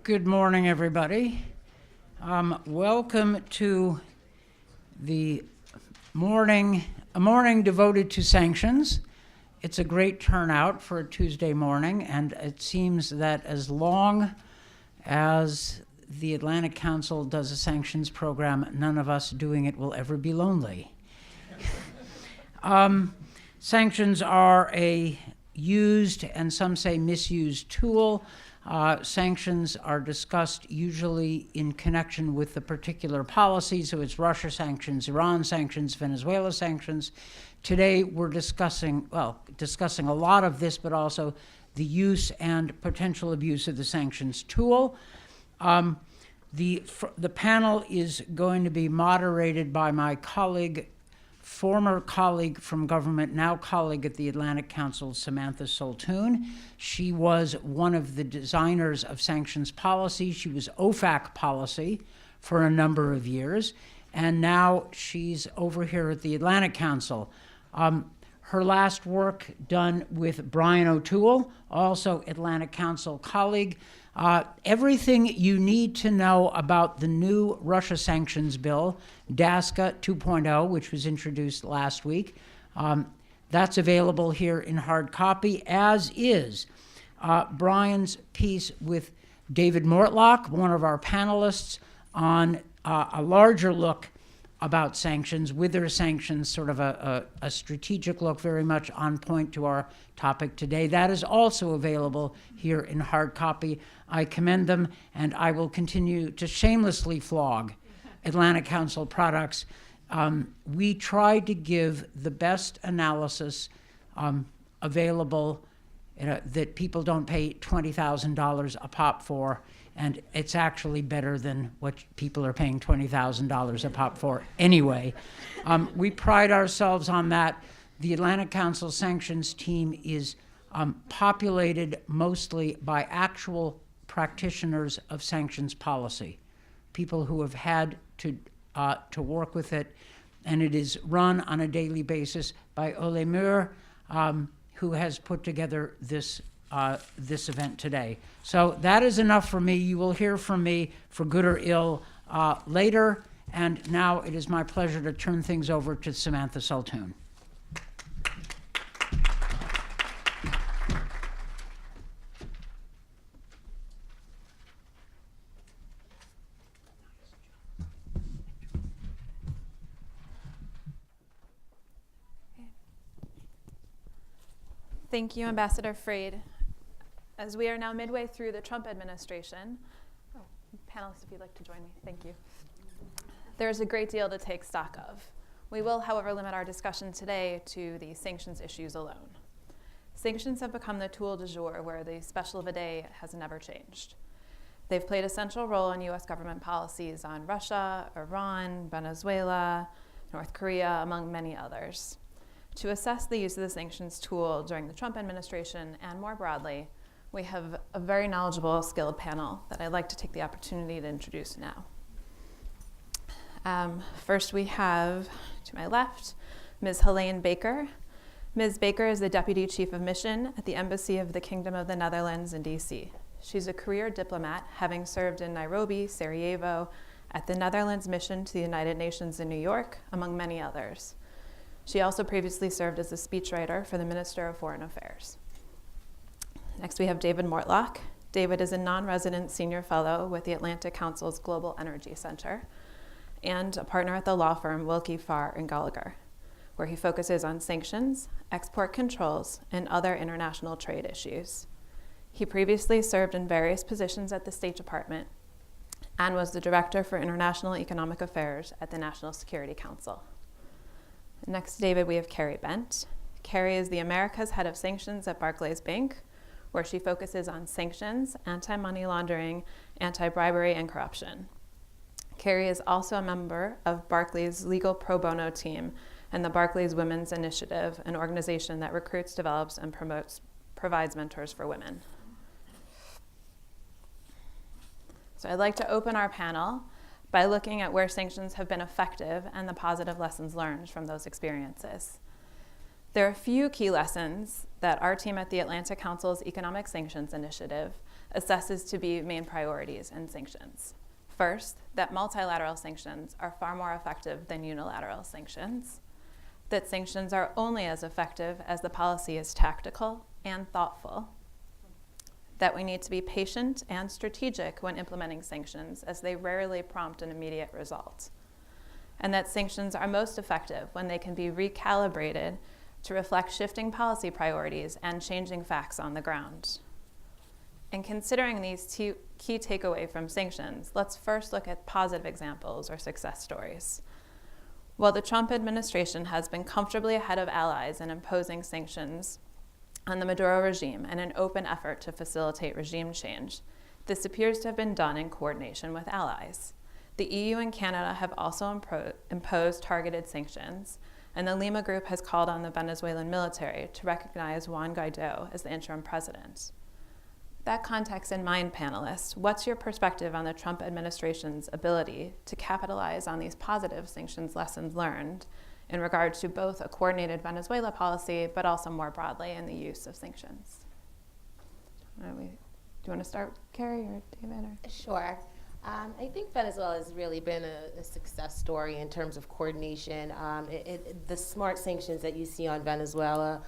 Good morning, everybody. Welcome to a morning devoted to sanctions. It's a great turnout for a Tuesday morning, and it seems that as long as the Atlantic Council does a sanctions program, none of us doing it will ever be lonely. Sanctions are a used and some say misused tool. Sanctions are discussed usually in connection with the particular policy, so it's Russia sanctions, Iran sanctions, Venezuela sanctions. Today we're discussing a lot of this, but also the use and potential abuse of the sanctions tool. The panel is going to be moderated by my colleague, former colleague from government, now colleague at the Atlantic Council, Samantha Soltoun. She was one of the designers of sanctions policy. She was OFAC policy for a number of years, and now she's over here at the Atlantic Council. Her last work done with Brian O'Toole, also Atlantic Council colleague. Everything you need to know about the new Russia sanctions bill, DASCA 2.0, which was introduced last week, that's available here in hard copy, as is Brian's piece with David Mortlock, one of our panelists, on a larger look about sanctions, wither sanctions, sort of a strategic look, very much on point to our topic today. That is also available here in hard copy. I commend them, and I will continue to shamelessly flog Atlantic Council products. We try to give the best analysis available that people don't pay $20,000 a pop for, and it's actually better than what people are paying $20,000 a pop for anyway. We pride ourselves on that. The Atlantic Council sanctions team is populated mostly by actual practitioners of sanctions policy, people who have had to work with it, and it is run on a daily basis by Ole Muir, who has put together this event today. So that is enough for me. You will hear from me, for good or ill, later. And now it is my pleasure to turn things over to Samantha Soltoun. Thank you, Ambassador Freed. As we are now midway through the Trump administration, panelists, if you'd like to join me, thank you. There is a great deal to take stock of. We will, however, limit our discussion today to the sanctions issues alone. Sanctions have become the tool du jour where the special of a day has never changed. They've played a central role in U.S. government policies on Russia, Iran, Venezuela, North Korea, among many others. To assess the use of the sanctions tool during the Trump administration and more broadly, we have a very knowledgeable, skilled panel that I'd like to take the opportunity to introduce now. First, we have, to my left, Ms. Helene Baker. Ms. Baker is the Deputy Chief of Mission at the Embassy of the Kingdom of the Netherlands in D.C. She's a career diplomat, having served in Nairobi, Sarajevo, at the Netherlands mission to the United Nations in New York, among many others. She also previously served as a speechwriter for the Minister of Foreign Affairs. Next, we have David Mortlock. David is a non-resident senior fellow with the Atlantic Council's Global Energy Center and a partner at the law firm Wilkie, Farr & Gallagher, where he focuses on sanctions, export controls, and other international trade issues. He previously served in various positions at the State Department and was the Director for International Economic Affairs at the National Security Council. Next to David, we have Carrie Bent. Carrie is the Americas Head of Sanctions at Barclays Bank, where she focuses on sanctions, anti-money laundering, anti-bribery, and corruption. Carrie is also a member of Barclays' legal pro bono team and the Barclays Women's Initiative, an organization that recruits, develops, and provides mentors for women. So I'd like to open our panel by looking at where sanctions have been effective and the positive lessons learned from those experiences. There are a few key lessons that our team at the Atlantic Council's Economic Sanctions Initiative assesses to be main priorities in sanctions. First, that multilateral sanctions are far more effective than unilateral sanctions, that sanctions are only as effective as the policy is tactical and thoughtful, that we need to be patient and strategic when implementing sanctions, as they rarely prompt an immediate result, and that sanctions are most effective when they can be recalibrated to reflect shifting policy priorities and changing facts on the ground. In considering these two key takeaways from sanctions, let's first look at positive examples or success stories. While the Trump administration has been comfortably ahead of allies in imposing sanctions on the Maduro regime in an open effort to facilitate regime change, this appears to have been done in coordination with allies. The EU and Canada have also imposed targeted sanctions, and the Lima Group has called on the Venezuelan military to recognize Juan Guaido as the interim president. That context in mind, panelists, what's your perspective on the Trump administration's ability to capitalize on these positive sanctions lessons learned in regard to both a coordinated Venezuela policy, but also more broadly in the use of sanctions? Do you want to start, Carrie or David? Or? Sure. I think Venezuela has really been a success story in terms of coordination. The smart sanctions that you see on Venezuela,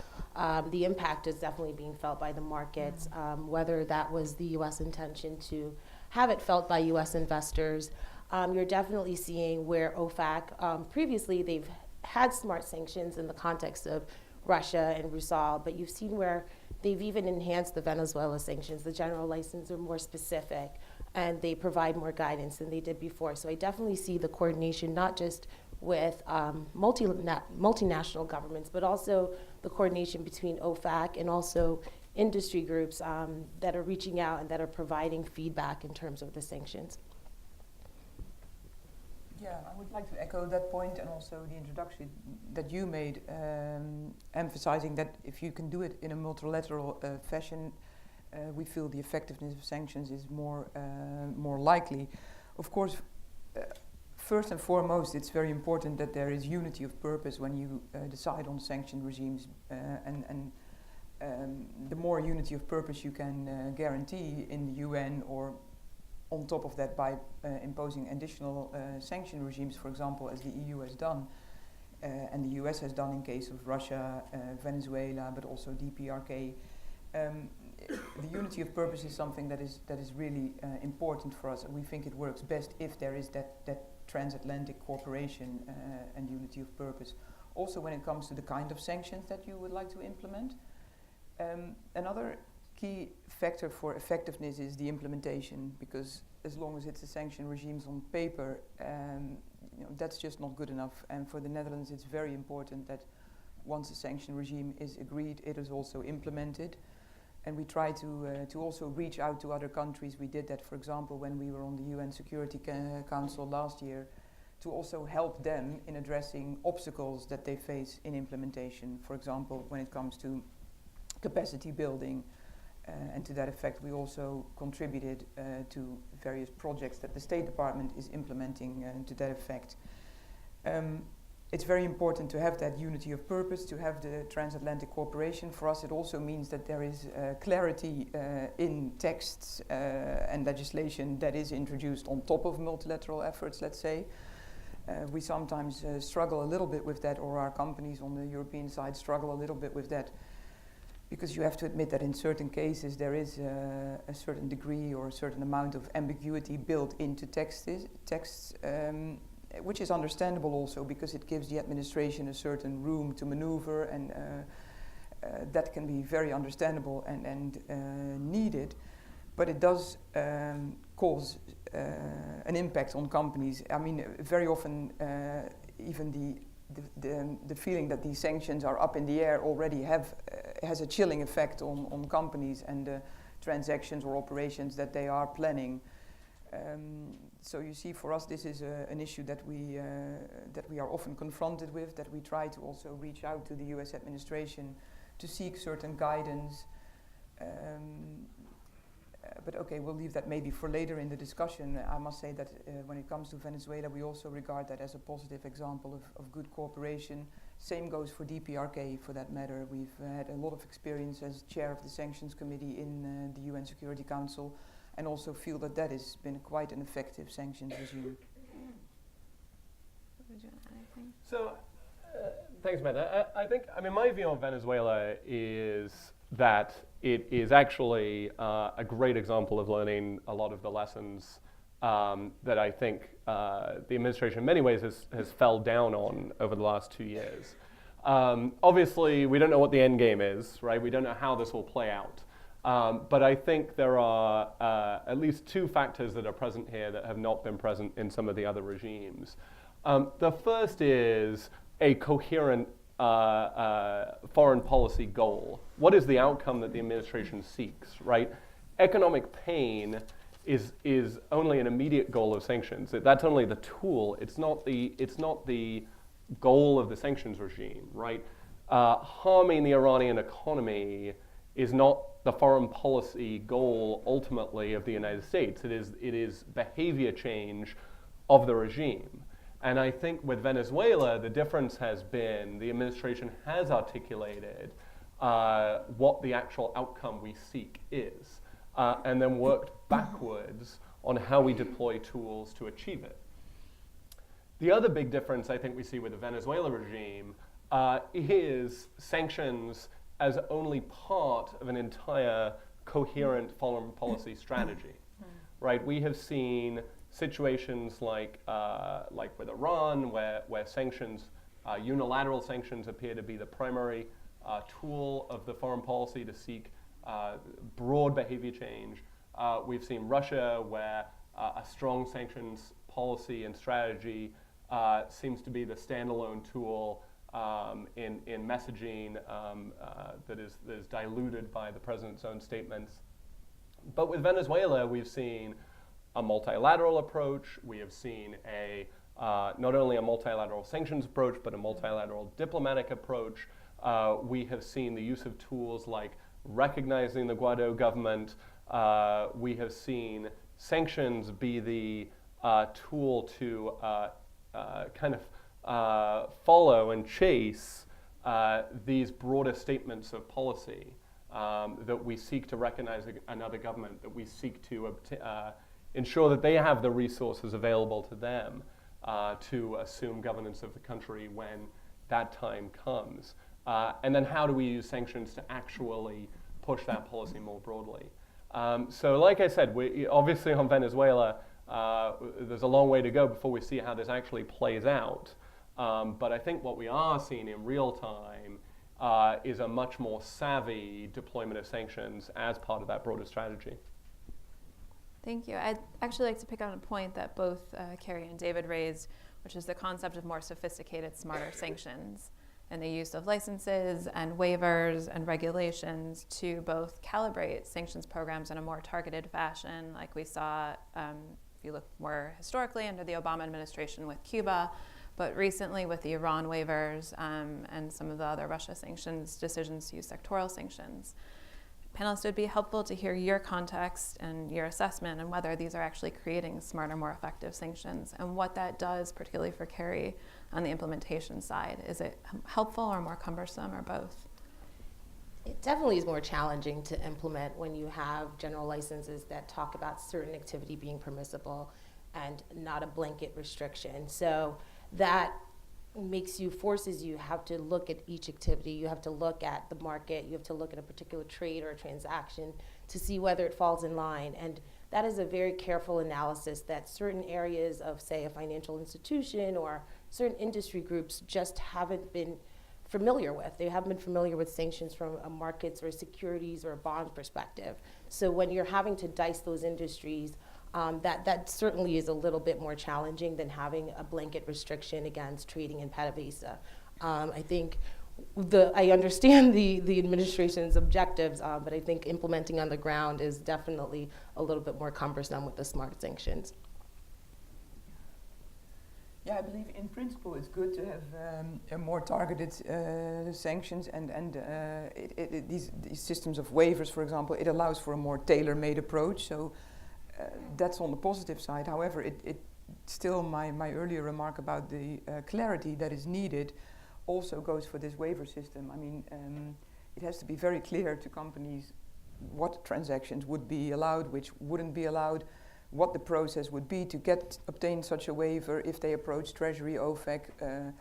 the impact is definitely being felt by the markets, whether that was the U.S. intention to have it felt by U.S. investors. You're definitely seeing where OFAC, previously they've had smart sanctions in the context of Russia and Rusal, but you've seen where they've even enhanced the Venezuela sanctions. The general license are more specific, and they provide more guidance than they did before. So I definitely see the coordination not just with multinational governments, but also the coordination between OFAC and also industry groups that are reaching out and that are providing feedback in terms of the sanctions. Yeah, I would like to echo that point and also the introduction that you made, emphasizing that if you can do it in a multilateral fashion, we feel the effectiveness of sanctions is more likely. Of course, first and foremost, it's very important that there is unity of purpose when you decide on sanction regimes, and the more unity of purpose you can guarantee in the UN, or on top of that by imposing additional sanction regimes, for example, as the EU has done, and the US has done in case of Russia, Venezuela, but also DPRK. The unity of purpose is something that is really important for us, and we think it works best if there is that transatlantic cooperation and unity of purpose. Also, when it comes to the kind of sanctions that you would like to implement, another key factor for effectiveness is the implementation, because as long as it's the sanction regimes on paper, that's just not good enough. And for the Netherlands, it's very important that once a sanction regime is agreed, it is also implemented. And we try to also reach out to other countries. We did that, for example, when we were on the UN Security Council last year, to also help them in addressing obstacles that they face in implementation. For example, when it comes to capacity building, and to that effect, we also contributed to various projects that the State Department is implementing to that effect. It's very important to have that unity of purpose, to have the transatlantic cooperation. For us, it also means that there is clarity in texts and legislation that is introduced on top of multilateral efforts, let's say. We sometimes struggle a little bit with that, or our companies on the European side struggle a little bit with that, because you have to admit that in certain cases there is a certain degree or a certain amount of ambiguity built into texts, which is understandable also, because it gives the administration a certain room to maneuver, and that can be very understandable and needed, but it does cause an impact on companies. I mean, very often even the feeling that these sanctions are up in the air already has a chilling effect on companies and the transactions or operations that they are planning. So you see, for us, this is an issue that we are often confronted with, that we try to also reach out to the US administration to seek certain guidance. But okay, we'll leave that maybe for later in the discussion. I must say that when it comes to Venezuela, we also regard that as a positive example of good cooperation Same goes for DPRK for that matter. We've had a lot of experience as chair of the Sanctions Committee in the UN Security Council, and also feel that that has been quite an effective sanctions regime. Would you want to add anything? So, thanks, Amanda. I think, my view on Venezuela is that it is actually a great example of learning a lot of the lessons that I think the administration in many ways has fell down on over the last 2 years. Obviously, we don't know what the end game is, right? We don't know how this will play out. But I think there are at least two factors that are present here that have not been present in some of the other regimes. The first is a coherent foreign policy goal. What is the outcome that the administration seeks, right? Economic pain is only an immediate goal of sanctions. That's only the tool. It's not the goal of the sanctions regime, right? Harming the Iranian economy is not the foreign policy goal ultimately of the United States. It is behavior change of the regime. And I think with Venezuela, the difference has been the administration has articulated what the actual outcome we seek is, and then worked backwards on how we deploy tools to achieve it. The other big difference I think we see with the Venezuela regime is sanctions as only part of an entire coherent foreign policy strategy, right? We have seen situations like with Iran, where sanctions, unilateral sanctions, appear to be the primary tool of the foreign policy to seek broad behavior change. We've seen Russia, where a strong sanctions policy and strategy seems to be the standalone tool in messaging that is diluted by the president's own statements. But with Venezuela, we've seen a multilateral approach. We have seen not only a multilateral sanctions approach, but a multilateral diplomatic approach. We have seen the use of tools like recognizing the Guaido government. We have seen sanctions be the tool to follow and chase these broader statements of policy that we seek to recognize another government, that we seek to ensure that they have the resources available to them to assume governance of the country when that time comes. And then how do we use sanctions to actually push that policy more broadly? So like I said, we obviously on Venezuela, there's a long way to go before we see how this actually plays out. But I think what we are seeing in real time is a much more savvy deployment of sanctions as part of that broader strategy. Thank you. I'd actually like to pick on a point that both Carrie and David raised, which is the concept of more sophisticated, smarter sanctions and the use of licenses and waivers and regulations to both calibrate sanctions programs in a more targeted fashion, like we saw, if you look more historically, under the Obama administration with Cuba, but recently with the Iran waivers and some of the other Russia sanctions decisions to use sectoral sanctions. Panelists, it would be helpful to hear your context and your assessment on whether these are actually creating smarter, more effective sanctions and what that does, particularly for Carrie, on the implementation side. Is it helpful or more cumbersome or both? It definitely is more challenging to implement when you have general licenses that talk about certain activity being permissible and not a blanket restriction. So that forces you have to look at each activity. You have to look at the market. You have to look at a particular trade or a transaction to see whether it falls in line. And that is a very careful analysis that certain areas of, say, a financial institution or certain industry groups just haven't been familiar with. They haven't been familiar with sanctions from a markets or securities or a bond perspective. So when you're having to dice those industries, that certainly is a little bit more challenging than having a blanket restriction against trading in PDVSA. I think I understand the administration's objectives, but I think implementing on the ground is definitely a little bit more cumbersome with the smart sanctions. Yeah, I believe in principle it's good to have a more targeted sanctions and these systems of waivers, for example, it allows for a more tailor-made approach. So that's on the positive side. However, it still my earlier remark about the clarity that is needed also goes for this waiver system. I mean, it has to be very clear to companies what transactions would be allowed, which wouldn't be allowed, what the process would be to obtain such a waiver if they approach Treasury, OFAC.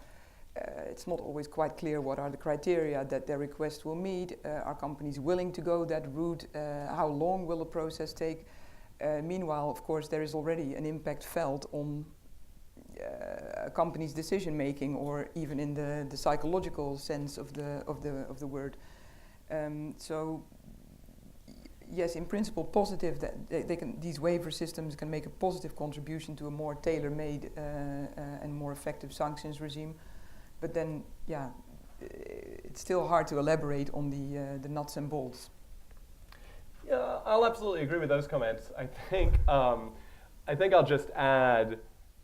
It's not always quite clear what are the criteria that their request will meet. Are companies willing to go that route? How long will the process take? Meanwhile, of course, there is already an impact felt on a company's decision making, or even in the psychological sense of the word. So, yes, in principle, positive that these waiver systems can make a positive contribution to a more tailor-made and more effective sanctions regime. But then, yeah, it's still hard to elaborate on the nuts and bolts. Yeah, I'll absolutely agree with those comments. I think I'll just add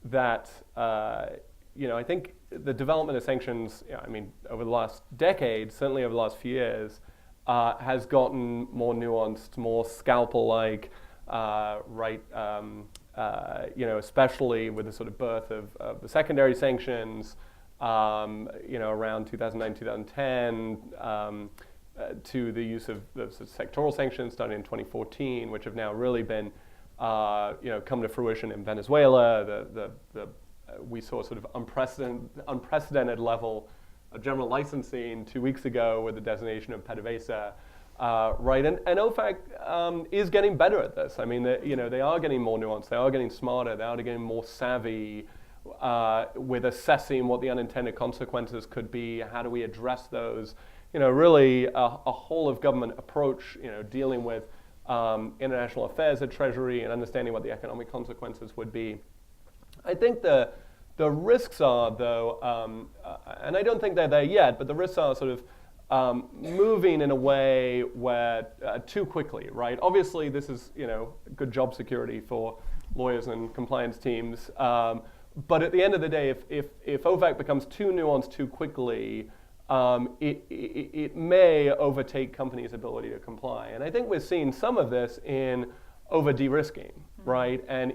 that I think the development of sanctions, over the last decade, certainly over the last few years, has gotten more nuanced, more scalpel-like, especially with the sort of birth of the secondary sanctions, around 2009, 2010, to the use of the sort of sectoral sanctions starting in 2014, which have now really been, come to fruition in Venezuela. We saw sort of unprecedented level of general licensing 2 weeks ago with the designation of PDVSA, right? And OFAC is getting better at this. I mean, they are getting more nuanced. They are getting smarter. They are getting more savvy with assessing what the unintended consequences could be. How do we address those? Really a whole of government approach, dealing with international affairs at Treasury and understanding what the economic consequences would be. I think the risks are, though, and I don't think they're there yet, but the risks are sort of moving in a way where too quickly, right? Obviously, this is good job security for lawyers and compliance teams, but at the end of the day, if OFAC becomes too nuanced too quickly, it may overtake companies' ability to comply. And I think we're seeing some of this in over de-risking, right? And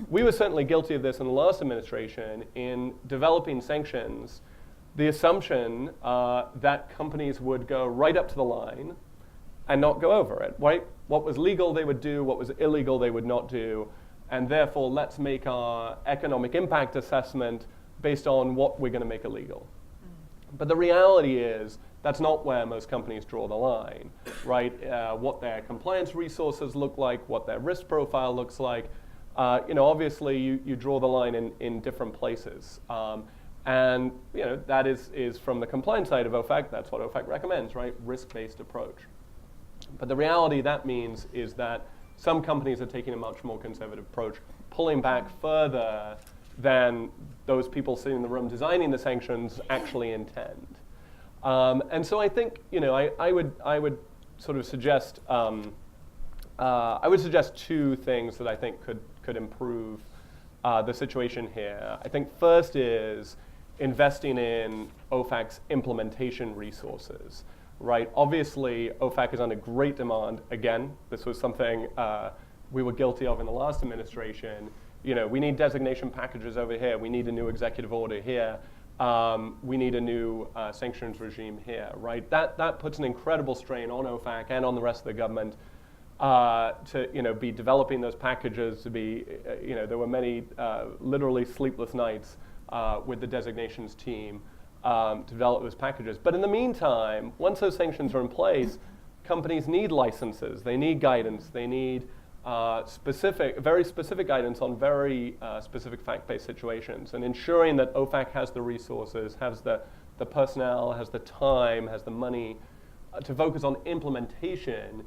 we were certainly guilty of this in the last administration in developing sanctions, the assumption that companies would go right up to the line and not go over it, right? What was legal they would do, what was illegal they would not do, and therefore let's make our economic impact assessment based on what we're going to make illegal. But the reality is that's not where most companies draw the line, right? What their compliance resources look like, what their risk profile looks like. Obviously you draw the line in different places. And that is from the compliance side of OFAC, that's what OFAC recommends, right? Risk-based approach. But the reality that means is that some companies are taking a much more conservative approach, pulling back further than those people sitting in the room designing the sanctions actually intend. And so I think, I would sort of suggest, two things that I think could improve the situation here. I think first is investing in OFAC's implementation resources, right? Obviously, OFAC is under great demand. Again, this was something we were guilty of in the last administration. We need designation packages over here. We need a new executive order here. We need a new sanctions regime here, right? That puts an incredible strain on OFAC and on the rest of the government to be developing those packages. To be, there were many literally sleepless nights with the designations team to develop those packages. But in the meantime, once those sanctions are in place, companies need licenses. They need guidance. They need very specific guidance on very specific fact-based situations, and ensuring that OFAC has the resources, has the personnel, has the time, has the money to focus on implementation.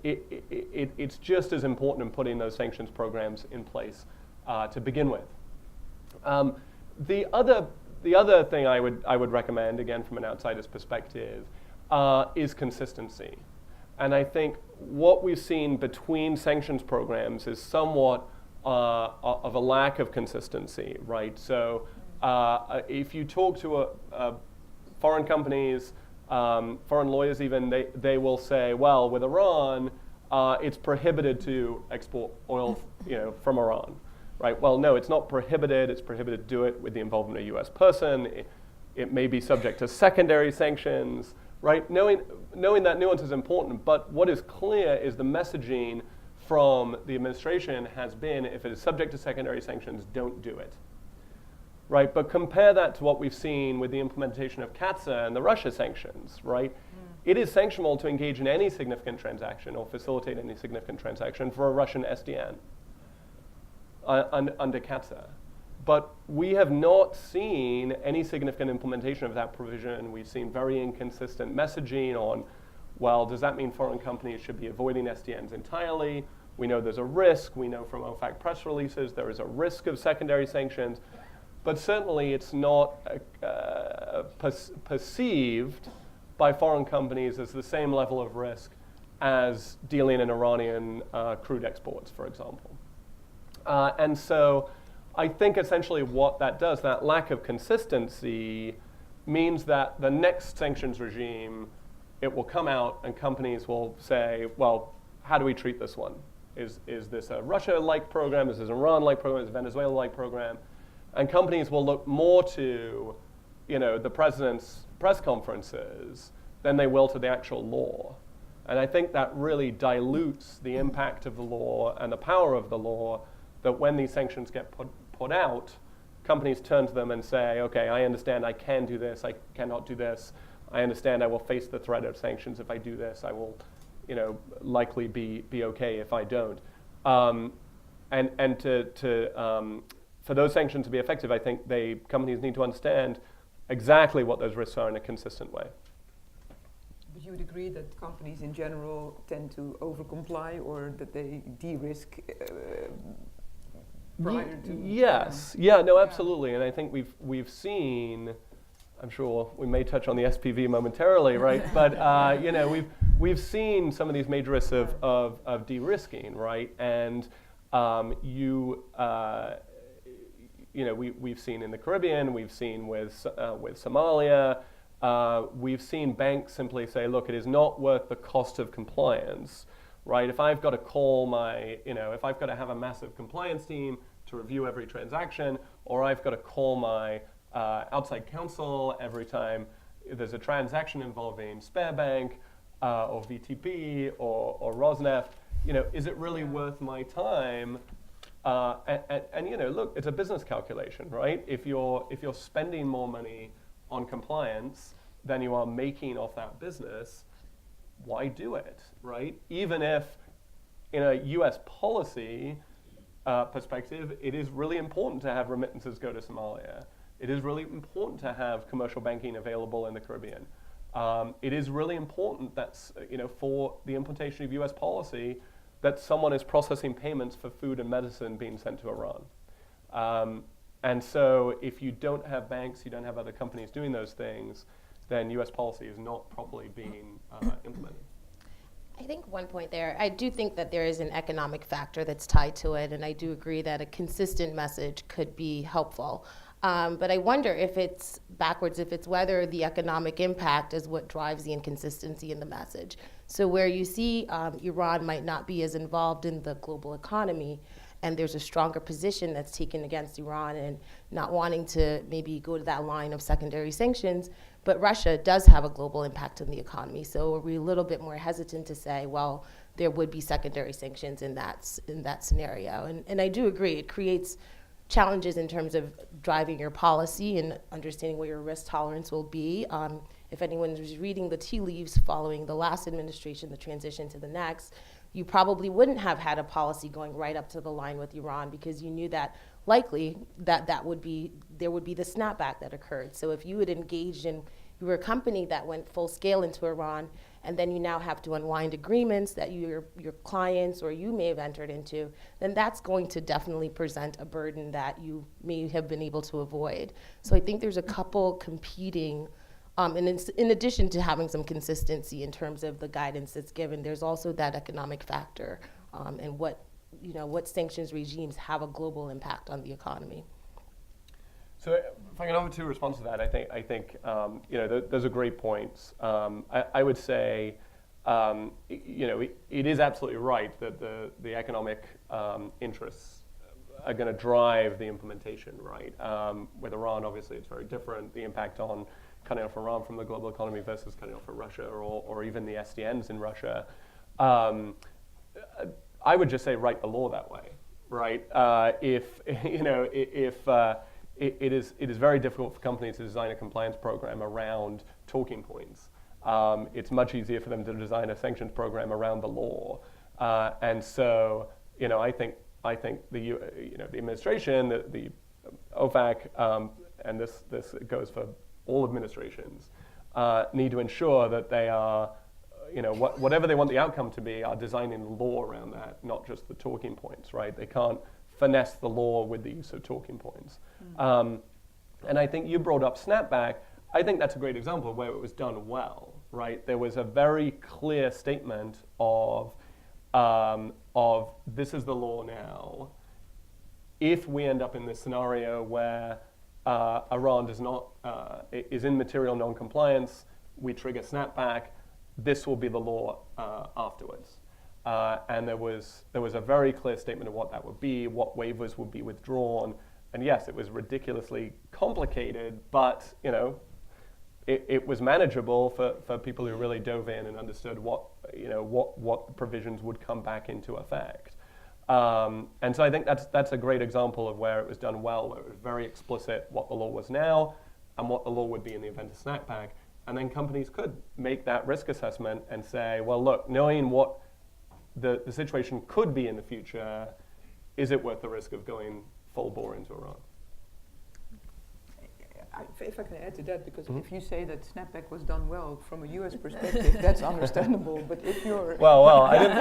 It's just as important in putting those sanctions programs in place to begin with. The other thing I would recommend, again from an outsider's perspective, is consistency. And I think what we've seen between sanctions programs is somewhat of a lack of consistency, right? So if you talk to foreign companies, foreign lawyers even, they will say, well, with Iran, it's prohibited to export oil from Iran, right? Well, no, it's not prohibited. It's prohibited to do it with the involvement of a U.S. person. It may be subject to secondary sanctions, right? Knowing that nuance is important, but what is clear is the messaging from the administration has been, if it is subject to secondary sanctions, don't do it, right? But compare that to what we've seen with the implementation of CATSA and the Russia sanctions, right? It is sanctionable to engage in any significant transaction or facilitate any significant transaction for a Russian SDN under CATSA. But we have not seen any significant implementation of that provision. We've seen very inconsistent messaging on, well, does that mean foreign companies should be avoiding SDNs entirely? We know there's a risk. We know from OFAC press releases there is a risk of secondary sanctions. But certainly it's not perceived by foreign companies as the same level of risk as dealing in Iranian crude exports, for example. And so I think essentially what that does, that lack of consistency, means that the next sanctions regime, it will come out and companies will say, well, how do we treat this one? Is this a Russia-like program? Is this an Iran-like program? Is it a Venezuela-like program? And companies will look more to, the president's press conferences than they will to the actual law. And I think that really dilutes the impact of the law and the power of the law, that when these sanctions get put out, companies turn to them and say, okay, I understand I can do this, I cannot do this. I understand I will face the threat of sanctions if I do this. I will, likely be okay if I don't. For those sanctions to be effective, I think companies need to understand exactly what those risks are in a consistent way. But you would agree that companies in general tend to over-comply, or that they de-risk prior to? Yes. No, absolutely. And I think we've seen, I'm sure we may touch on the SPV momentarily, right? But we've seen some of these major risks of de-risking, right? And we've seen in the Caribbean, we've seen with Somalia, we've seen banks simply say, look, it is not worth the cost of compliance, right? If I've got to call if I've got to have a massive compliance team to review every transaction, or I've got to call my outside counsel every time there's a transaction involving Sberbank or VTB or Rosneft, is it really worth my time? Look, it's a business calculation, right? If you're spending more money on compliance than you are making off that business, why do it, right? Even if, in a U.S. policy perspective, it is really important to have remittances go to Somalia. It is really important to have commercial banking available in the Caribbean. It is really important that, for the implementation of U.S. policy, that someone is processing payments for food and medicine being sent to Iran. And so if you don't have banks, you don't have other companies doing those things, then U.S. policy is not properly being implemented. I think one point there, I do think that there is an economic factor that's tied to it, and I do agree that a consistent message could be helpful. But I wonder if it's backwards, if it's whether the economic impact is what drives the inconsistency in the message. So where you see Iran might not be as involved in the global economy, and there's a stronger position that's taken against Iran and not wanting to maybe go to that line of secondary sanctions, but Russia does have a global impact on the economy. So are we a little bit more hesitant to say, well, there would be secondary sanctions in that scenario? And I do agree, it creates challenges in terms of driving your policy and understanding what your risk tolerance will be. If anyone was reading the tea leaves following the last administration, the transition to the next, you probably wouldn't have had a policy going right up to the line with Iran, because you knew that likely there would be the snapback that occurred. So if you had engaged in, you were a company that went full scale into Iran, and then you now have to unwind agreements that your clients or you may have entered into, then that's going to definitely present a burden that you may have been able to avoid. So I think there's a couple competing, and in addition to having some consistency in terms of the guidance that's given, there's also that economic factor, and what sanctions regimes have a global impact on the economy. So if I can offer two responses to that, I think those are great points. I would say, it is absolutely right that the economic interests are going to drive the implementation, right? With Iran, obviously, it's very different. The impact on cutting off Iran from the global economy versus cutting off Russia, or even the SDNs in Russia. I would just say write the law that way, right? If it is very difficult for companies to design a compliance program around talking points. It's much easier for them to design a sanctions program around the law, and so I think the administration, the OFAC, and this goes for all administrations, need to ensure that they are, whatever they want the outcome to be, are designing the law around that, not just the talking points, right? They can't finesse the law with the use of talking points. And I think you brought up snapback. I think that's a great example of where it was done well, right? There was a very clear statement of this is the law now. If we end up in this scenario where Iran is in material non-compliance, we trigger snapback, this will be the law afterwards. And there was a very clear statement of what that would be, what waivers would be withdrawn. And yes, it was ridiculously complicated, but it was manageable for people who really dove in and understood what provisions would come back into effect. And so I think that's a great example of where it was done well, where it was very explicit what the law was now and what the law would be in the event of snapback. And then companies could make that risk assessment and say, well, look, knowing what the situation could be in the future, is it worth the risk of going full bore into Iran? If I can add to that, because if you say that snapback was done well from a U.S. perspective, that's understandable. But if you're I didn't.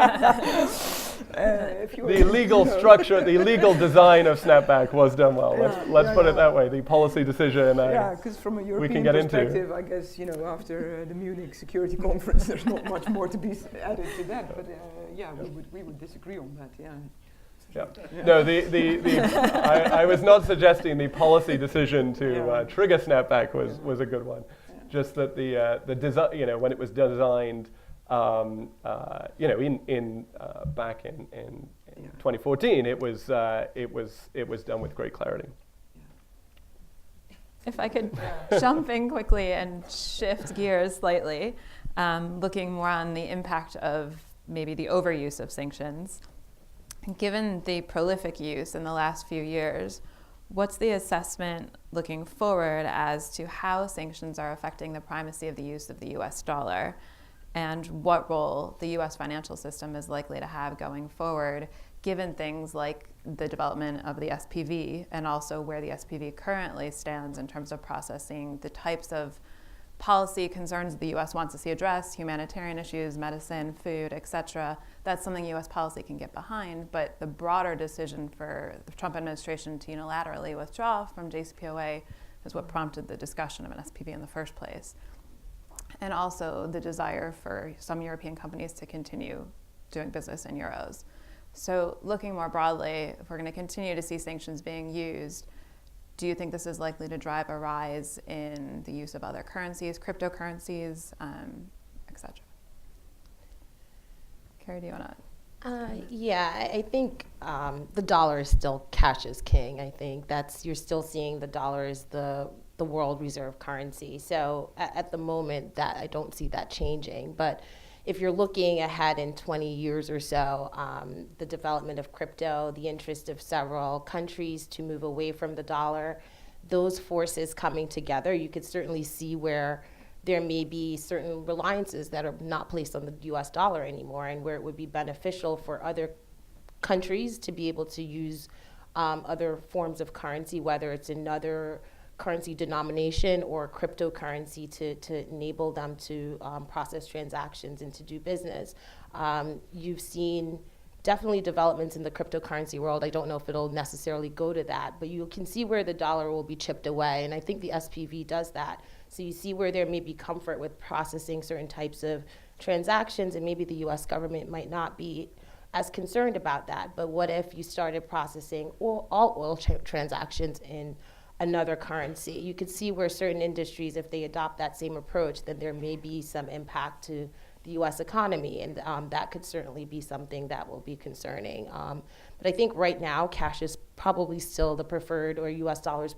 The legal structure, the legal design of snapback was done well. Let's put it that way. The policy decision. Because from a European perspective, I guess after the Munich Security Conference, there's not much more to be added to that. But we would disagree on that. Yeah. Yeah. No, I was not suggesting the policy decision to trigger snapback was a good one. Yeah. Just that the design, when it was designed, in back in 2014, it was done with great clarity. If I could jump in quickly and shift gears slightly, looking more on the impact of maybe the overuse of sanctions. Given the prolific use in the last few years, what's the assessment looking forward as to how sanctions are affecting the primacy of the use of the US dollar, and what role the US financial system is likely to have going forward, given things like the development of the SPV and also where the SPV currently stands in terms of processing the types of policy concerns the U.S. wants to see addressed, humanitarian issues, medicine, food, et cetera. That's something U.S. policy can get behind, but the broader decision for the Trump administration to unilaterally withdraw from JCPOA is what prompted the discussion of an SPV in the first place. And also the desire for some European companies to continue doing business in euros. So looking more broadly, if we're going to continue to see sanctions being used, do you think this is likely to drive a rise in the use of other currencies, cryptocurrencies, et cetera? Carrie, do you want to? I think the dollar is still cash is king. I think you're still seeing the dollar as the world reserve currency. So at the moment, that I don't see that changing. But if you're looking ahead in 20 years or so, the development of crypto, the interest of several countries to move away from the dollar, those forces coming together, you could certainly see where there may be certain reliances that are not placed on the US dollar anymore, and where it would be beneficial for other countries to be able to use other forms of currency, whether it's another currency denomination or cryptocurrency to enable them to process transactions and to do business. You've seen definitely developments in the cryptocurrency world. I don't know if it'll necessarily go to that, but you can see where the dollar will be chipped away, and I think the SPV does that. So you see where there may be comfort with processing certain types of transactions, and maybe the US government might not be as concerned about that. But what if you started processing all oil transactions in another currency? You could see where certain industries, if they adopt that same approach, then there may be some impact to the U.S. economy, and that could certainly be something that will be concerning. But I think right now, cash is probably still the preferred, or US dollars,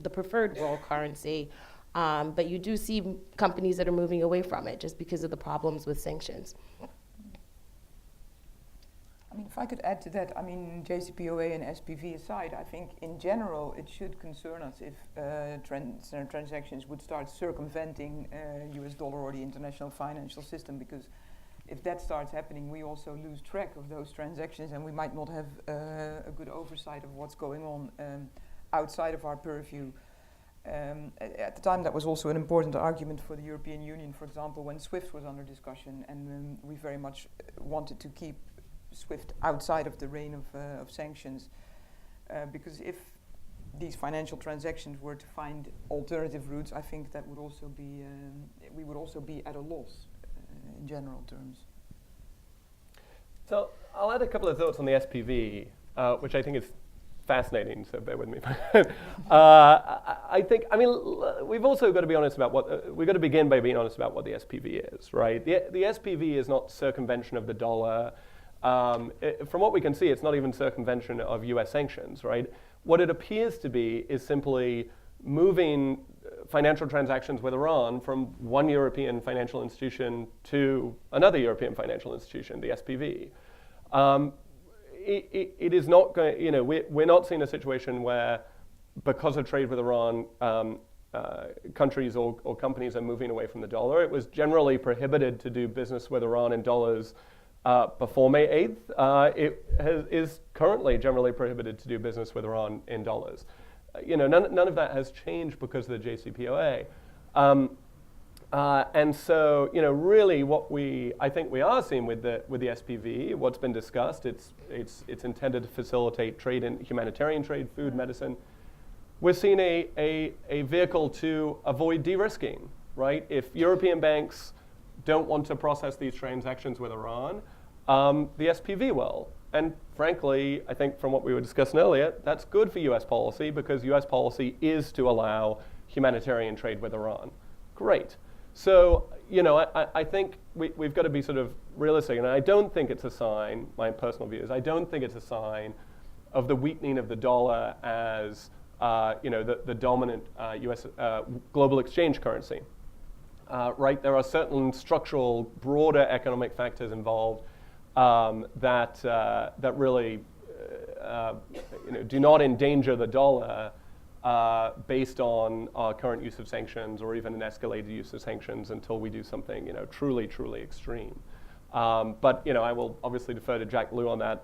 the preferred world currency. But you do see companies that are moving away from it just because of the problems with sanctions. I mean, if I could add to that, I mean, JCPOA and SPV aside, I think in general it should concern us if transactions would start circumventing US dollar or the international financial system, because if that starts happening, we also lose track of those transactions and we might not have a good oversight of what's going on outside of our purview. At the time, that was also an important argument for the European Union, for example, when SWIFT was under discussion, and we very much wanted to keep SWIFT outside of the reign of sanctions, because if these financial transactions were to find alternative routes, I think that would also be we would also be at a loss in general terms. So I'll add a couple of thoughts on the SPV, which I think is fascinating, so bear with me. I think, I mean, we've also got to be honest about we've got to begin by being honest about what the SPV is, right? The SPV is not circumvention of the dollar. From what we can see, it's not even circumvention of US sanctions, right? What it appears to be is simply moving financial transactions with Iran from one European financial institution to another European financial institution, the SPV. It is not going, you know, we're not seeing a situation where, because of trade with Iran, countries or companies are moving away from the dollar. It was generally prohibited to do business with Iran in dollars before May 8th. It is currently generally prohibited to do business with Iran in dollars. You know, none of that has changed because of the JCPOA. And so, you know, really what I think we are seeing with the SPV, what's been discussed, it's intended to facilitate trade in humanitarian trade, food, medicine. We're seeing a vehicle to avoid de-risking, right? If European banks don't want to process these transactions with Iran, the SPV will. And frankly, I think from what we were discussing earlier, that's good for US policy, because US policy is to allow humanitarian trade with Iran. Great. So, you know, I think we've got to be sort of realistic, and I don't think it's a sign, my personal view is, I don't think it's a sign of the weakening of the dollar as, you know, the dominant US global exchange currency. Right, there are certain structural, broader economic factors involved that really you know, do not endanger the dollar based on our current use of sanctions, or even an escalated use of sanctions, until we do something, you know, truly, truly extreme. But, you know, I will obviously defer to Jack Lew on that.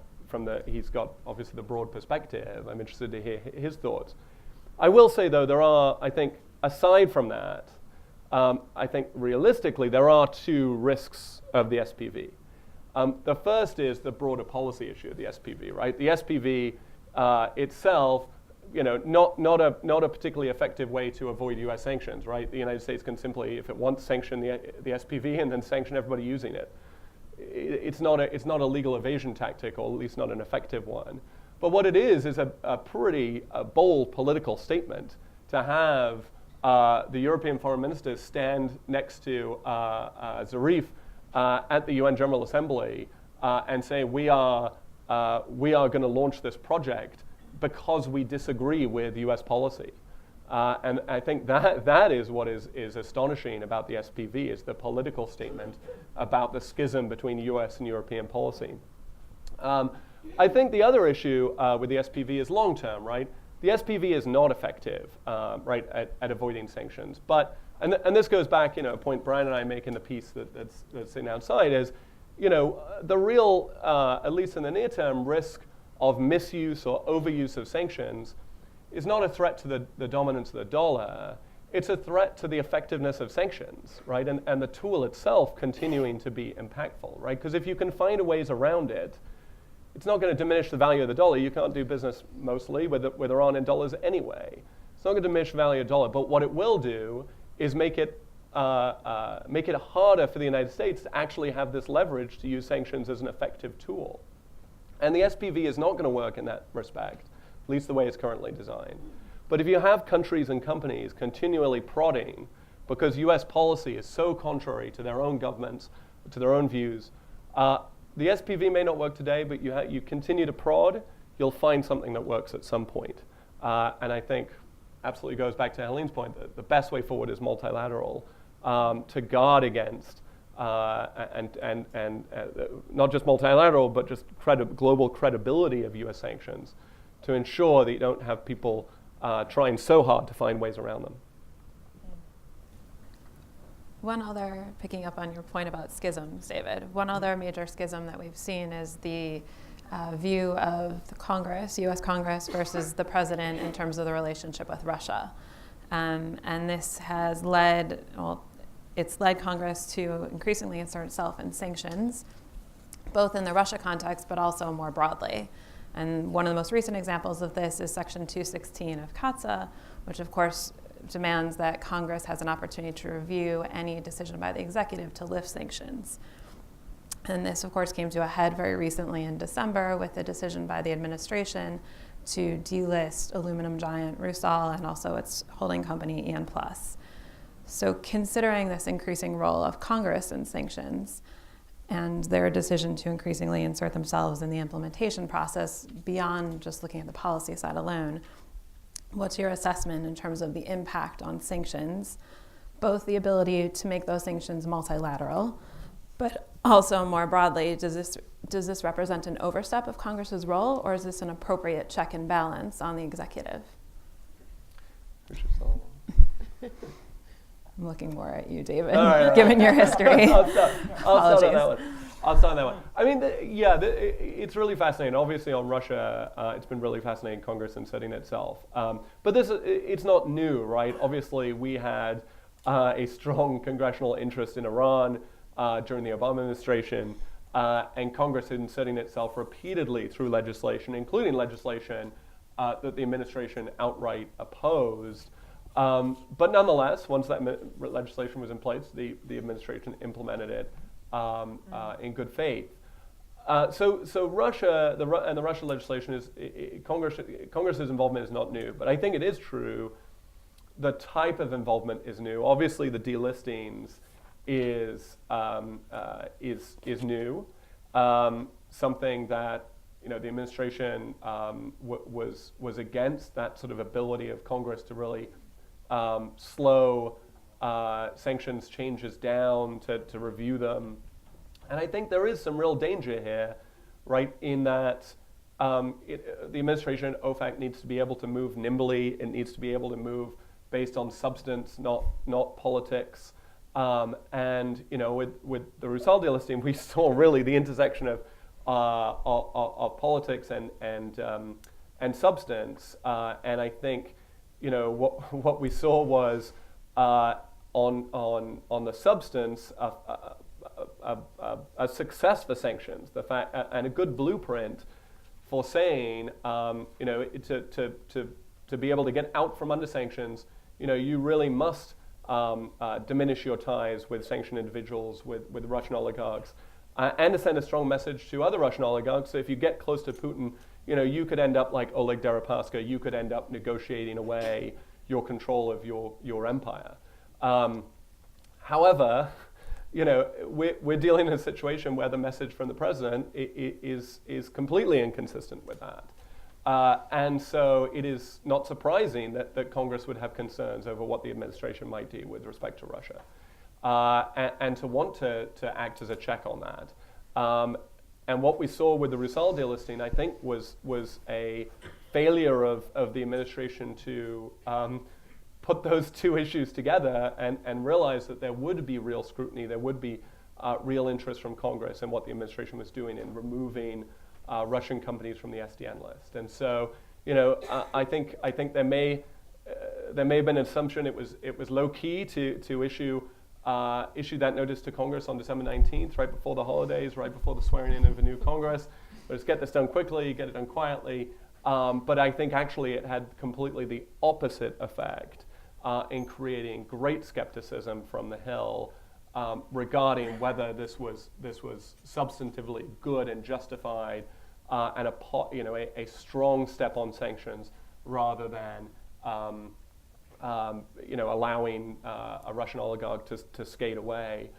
He's got obviously the broad perspective. I'm interested to hear his thoughts. I will say though, there are, I think, aside from that, I think realistically there are two risks of the SPV. The first is the broader policy issue of the SPV, right? The SPV itself, you know, not a particularly effective way to avoid US sanctions, right? The United States can simply, if it wants, sanction the SPV and then sanction everybody using it. It's not a legal evasion tactic, or at least not an effective one. But what it is a pretty bold political statement to have the European foreign ministers stand next to Zarif at the UN General Assembly and say, we are going to launch this project because we disagree with US policy. And I think that is what is astonishing about the SPV, is the political statement about the schism between US and European policy. I think the other issue with the SPV is long-term, right? The SPV is not effective, right, at avoiding sanctions. But, and this goes back, you know, a point Brian and I make in the piece that's sitting outside is, you know, the real, at least in the near term, risk of misuse or overuse of sanctions is not a threat to the dominance of the dollar. It's a threat to the effectiveness of sanctions, right? And the tool itself continuing to be impactful, right? Because if you can find ways around it, it's not going to diminish the value of the dollar. You can't do business mostly with Iran in dollars anyway. It's not going to diminish the value of the dollar. But what it will do is make it harder for the United States to actually have this leverage to use sanctions as an effective tool. And the SPV is not going to work in that respect, at least the way it's currently designed. But if you have countries and companies continually prodding because US policy is so contrary to their own governments, to their own views, the SPV may not work today, but you continue to prod, you'll find something that works at some point. And I think absolutely goes back to Helene's point that the best way forward is multilateral to guard against and not just multilateral, but just global credibility of U.S. sanctions to ensure that you don't have people trying so hard to find ways around them. One other, picking up on your point about schisms, David, one other major schism that we've seen is the view of the Congress, U.S. Congress versus the president in terms of the relationship with Russia. And this has led, it's led Congress to increasingly insert itself in sanctions, both in the Russia context, but also more broadly. And one of the most recent examples of this is Section 216 of CAATSA, which of course demands that Congress has an opportunity to review any decision by the executive to lift sanctions. And this, of course, came to a head very recently in December with a decision by the administration to delist aluminum giant Rusal and also its holding company, EN+. So considering this increasing role of Congress in sanctions and their decision to increasingly insert themselves in the implementation process beyond just looking at the policy side alone, what's your assessment in terms of the impact on sanctions, both the ability to make those sanctions multilateral, but also more broadly, does this represent an overstep of Congress's role, or is this an appropriate check and balance on the executive? I'm looking more at you, David, given your history. I'll start on that one. I mean, it's really fascinating. Obviously, on Russia, it's been really fascinating, Congress inserting itself. But it's not new, right? Obviously, we had a strong congressional interest in Iran during the Obama administration, and Congress inserting itself repeatedly through legislation, including legislation that the administration outright opposed. But nonetheless, once that legislation was in place, the administration implemented it in good faith. So Russia, and the Russia legislation is Congress's involvement is not new, but I think it is true. The type of involvement is new. Obviously, the delistings is new, something that the administration was against, that sort of ability of Congress to really slow sanctions changes down, to review them. And I think there is some real danger here, right, in that the administration, OFAC, needs to be able to move nimbly. It needs to be able to move based on substance, not politics. And with the Rusal delisting, we saw really the intersection of politics and substance. And I think what we saw was on the substance a success for sanctions, the fact and a good blueprint for saying to be able to get out from under sanctions, you really must diminish your ties with sanctioned individuals, with Russian oligarchs, and to send a strong message to other Russian oligarchs. So if you get close to Putin, you could end up like Oleg Deripaska. You could end up negotiating away your control of your empire. However, we're dealing in a situation where the message from the president is completely inconsistent with that. And so it is not surprising that Congress would have concerns over what the administration might do with respect to Russia, and to want to act as a check on that. And what we saw with the Rusal delisting, I think, was a failure of the administration to put those two issues together and realize that there would be real scrutiny, there would be real interest from Congress in what the administration was doing in removing Russian companies from the SDN list. And so, I think there may have been an assumption it was low key to issue that notice to Congress on December 19th, right before the holidays, right before the swearing in of a new Congress. Let's get this done quickly, get it done quietly. But I think actually it had completely the opposite effect in creating great skepticism from the Hill regarding whether this was substantively good and justified and a strong step on sanctions rather than allowing a Russian oligarch to skate away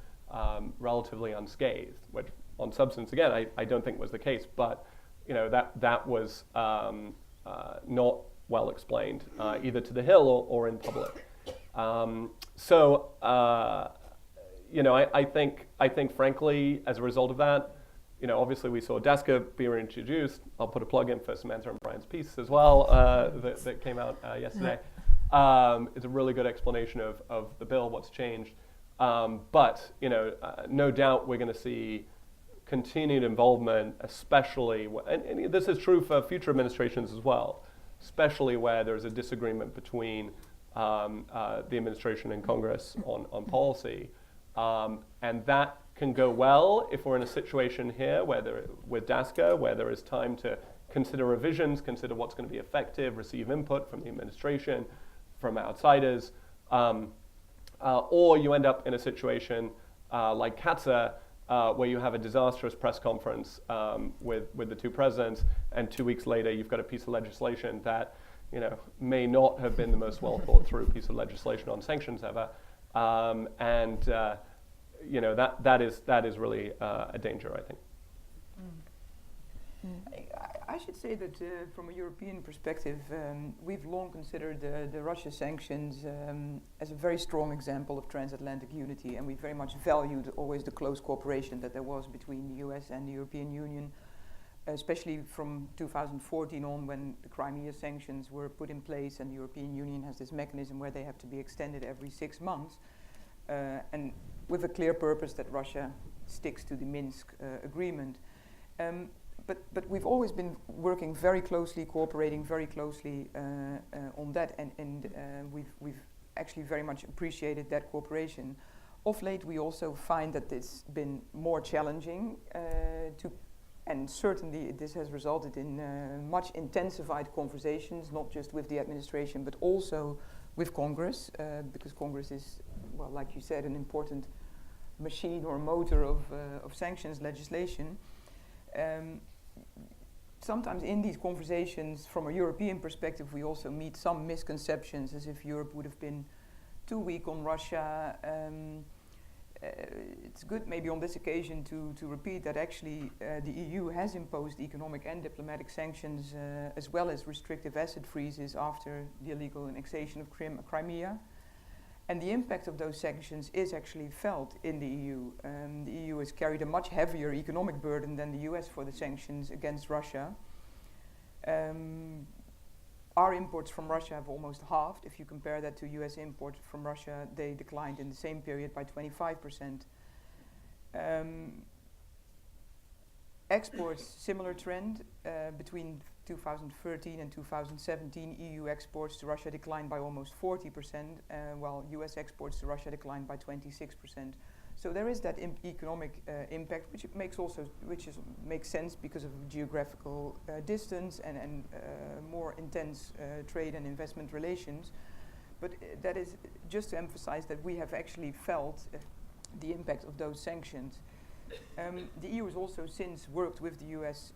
relatively unscathed, which on substance, again, I don't think was the case. But that was not well explained either to the Hill or in public. I think frankly, as a result of that, obviously we saw DASCA be reintroduced. I'll put a plug in for Samantha and Brian's piece as well that came out yesterday. It's a really good explanation of the bill, what's changed. But no doubt we're going to see continued involvement, especially, and this is true for future administrations as well, especially where there's a disagreement between the administration and Congress on policy. And that can go well if we're in a situation here with DASCA, where there is time to consider revisions, consider what's going to be effective, receive input from the administration, from outsiders, or you end up in a situation like CATSA, where you have a disastrous press conference with the two presidents, and 2 weeks later you've got a piece of legislation that may not have been the most well thought through piece of legislation on sanctions ever, that is really a danger, I think. I should say that from a European perspective, we've long considered the Russia sanctions as a very strong example of transatlantic unity, and we very much valued always the close cooperation that there was between the US and the European Union, especially from 2014 on, when the Crimea sanctions were put in place, and the European Union has this mechanism where they have to be extended every 6 months, and with a clear purpose that Russia sticks to the Minsk agreement. But we've always been working very closely, cooperating very closely on that, and we've actually very much appreciated that cooperation. Of late, we also find that it's been more challenging and certainly this has resulted in much intensified conversations, not just with the administration, but also with Congress, because Congress is, well, like you said, an important machine or motor of sanctions legislation. Sometimes in these conversations, from a European perspective, we also meet some misconceptions, as if Europe would have been too weak on Russia. It's good maybe on this occasion to repeat that actually the EU has imposed economic and diplomatic sanctions as well as restrictive asset freezes after the illegal annexation of Crimea. And the impact of those sanctions is actually felt in the EU. The EU has carried a much heavier economic burden than the US for the sanctions against Russia. Our imports from Russia have almost halved. If you compare that to US imports from Russia, they declined in the same period by 25%. Exports, similar trend. Between 2013 and 2017, EU exports to Russia declined by almost 40%, while US exports to Russia declined by 26%. So there is that economic impact, which makes sense because of geographical distance and more intense trade and investment relations. But that is just to emphasize that we have actually felt the impact of those sanctions. The EU has also since worked with the US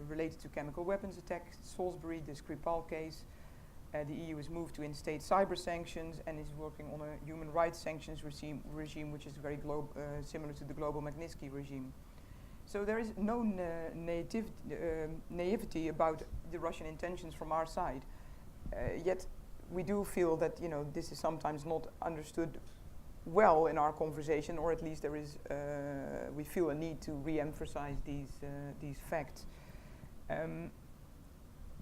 related to chemical weapons attacks, Salisbury, the Skripal case. The EU has moved to instate cyber sanctions and is working on a human rights sanctions regime which is very similar to the global Magnitsky regime. So there is no naivety about the Russian intentions from our side. Yet we do feel that this is sometimes not understood well in our conversation, or at least there is we feel a need to re-emphasize these facts.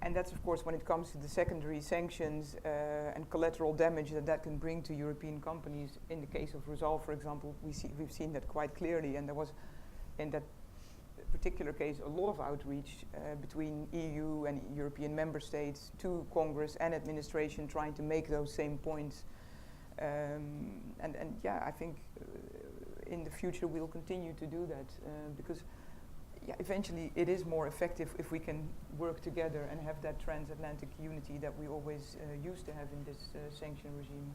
And that's, of course, when it comes to the secondary sanctions and collateral damage that can bring to European companies. In the case of Resolve, for example, we've seen that quite clearly, and there was, in that particular case, a lot of outreach between EU and European member states to Congress and administration trying to make those same points. I think in the future we'll continue to do that because eventually it is more effective if we can work together and have that transatlantic unity that we always used to have in this sanction regime.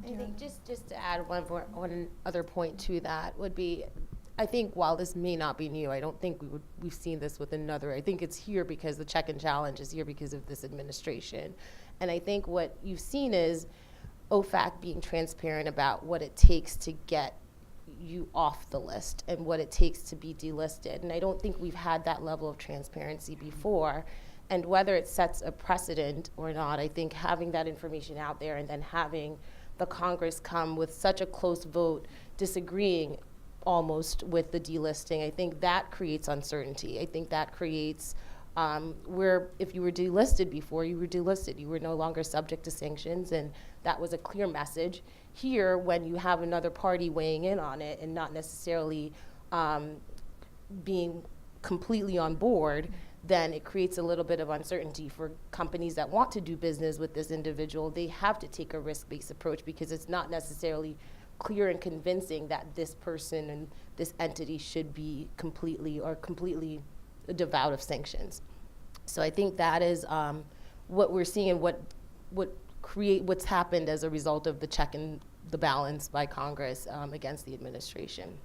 I think just to add one other point to that would be, I think while this may not be new, I don't think we've seen this with another. I think it's here because the check and challenge is here because of this administration. And I think what you've seen is OFAC being transparent about what it takes to get you off the list and what it takes to be delisted. And I don't think we've had that level of transparency before. And whether it sets a precedent or not, I think having that information out there and then having the Congress come with such a close vote disagreeing almost with the delisting, I think that creates uncertainty. I think that creates where if you were delisted before, you were delisted. You were no longer subject to sanctions, and that was a clear message. Here, when you have another party weighing in on it and not necessarily being completely on board, then it creates a little bit of uncertainty for companies that want to do business with this individual. They have to take a risk-based approach because it's not necessarily clear and convincing that this person and this entity should be completely devout of sanctions. So I think that is what we're seeing and what's happened as a result of the check and the balance by Congress against the administration.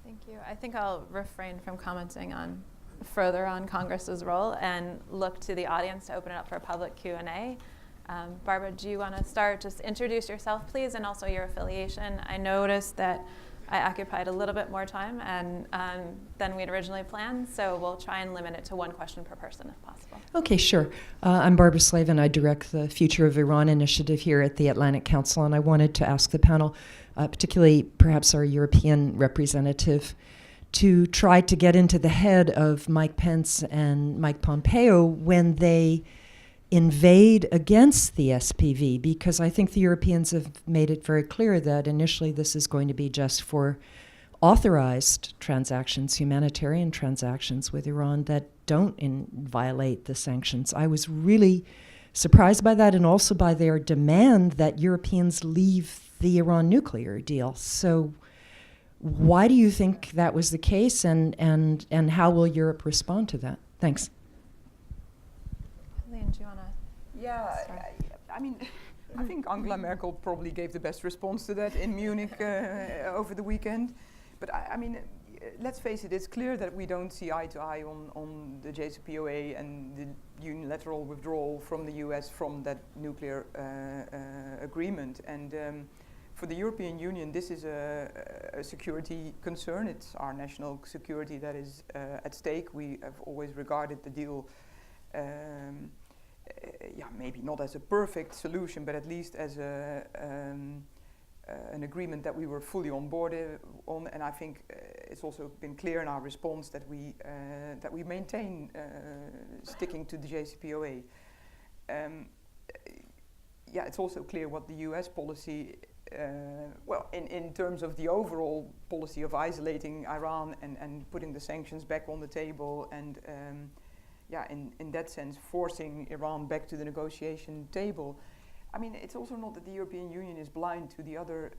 Thank you. I think I'll refrain from commenting on further on Congress's role and look to the audience to open it up for a public Q&A. Barbara, do you want to start? Just introduce yourself, please, and also your affiliation. I noticed that I occupied a little bit more time than we'd originally planned, so we'll try and limit it to one question per person if possible. Okay, sure. I'm Barbara Slavin. I direct the Future of Iran initiative here at the Atlantic Council, and I wanted to ask the panel, particularly perhaps our European representative, to try to get into the head of Mike Pence and Mike Pompeo when they invade against the SPV, because I think the Europeans have made it very clear that initially this is going to be just for authorized transactions, humanitarian transactions with Iran that don't violate the sanctions. I was really surprised by that, and also by their demand that Europeans leave the Iran nuclear deal. So why do you think that was the case, and how will Europe respond to that? Thanks. Helene, do you want to? Yeah, I mean, I think Angela Merkel probably gave the best response to that in Munich over the weekend. But I mean, let's face it, it's clear that we don't see eye to eye on the JCPOA and the unilateral withdrawal from the US from that nuclear agreement. And for the European Union, this is a security concern. It's our national security that is at stake. We have always regarded the deal maybe not as a perfect solution, but at least as an agreement that we were fully on board on. And I think it's also been clear in our response that we maintain sticking to the JCPOA. It's also clear what the US policy, in terms of the overall policy of isolating Iran and putting the sanctions back on the table, and in that sense, forcing Iran back to the negotiation table. I mean, it's also not that the European Union is blind to the other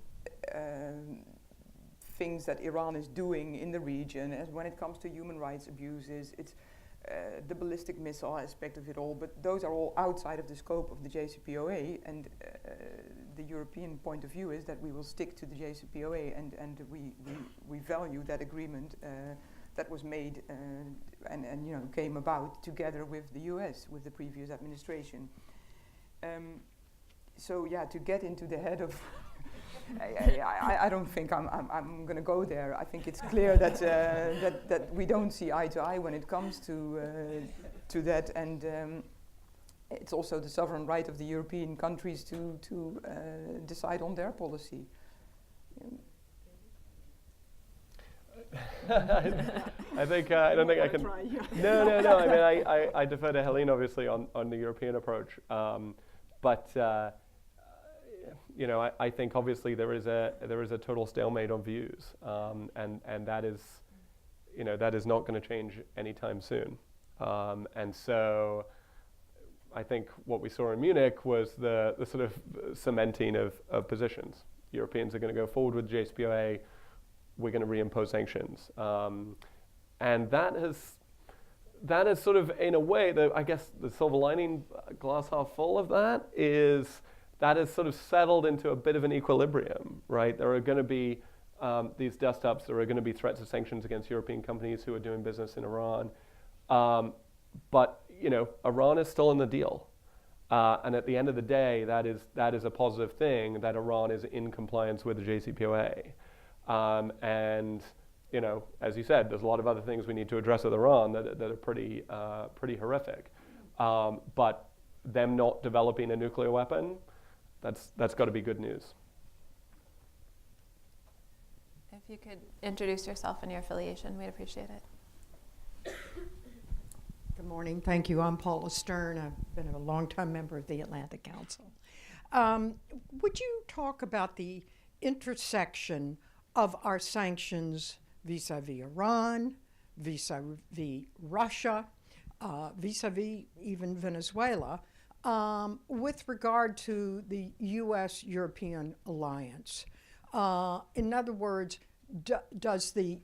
things that Iran is doing in the region, as when it comes to human rights abuses. It's the ballistic missile aspect of it all, but those are all outside of the scope of the JCPOA, and the European point of view is that we will stick to the JCPOA, and we value that agreement that was made and came about together with the US, with the previous administration. To get into the head of, I don't think I'm going to go there. I think it's clear that that we don't see eye to eye when it comes to that, and it's also the sovereign right of the European countries to decide on their policy. I think I don't think I can. No. I mean, I defer to Helene obviously on the European approach, but I think obviously there is a total stalemate on views, and that is not going to change anytime soon, and so I think what we saw in Munich was the sort of cementing of positions. Europeans are going to go forward with JCPOA. We're going to reimpose sanctions, and that has sort of, in a way, I guess the silver lining, glass half full of that is that has sort of settled into a bit of an equilibrium, right? There are going to be these dust-ups. There are going to be threats of sanctions against European companies who are doing business in Iran, but Iran is still in the deal, and at the end of the day, that is a positive thing that Iran is in compliance with the JCPOA. And as you said, there's a lot of other things we need to address with Iran that are pretty horrific. But them not developing a nuclear weapon, that's got to be good news. If you could introduce yourself and your affiliation, we'd appreciate it. Good morning. Thank you. I'm Paula Stern. I've been a longtime member of the Atlantic Council. Would you talk about the intersection of our sanctions vis-a-vis Iran, vis-a-vis Russia, vis-a-vis even Venezuela, with regard to the U.S.-European alliance? In other words, does the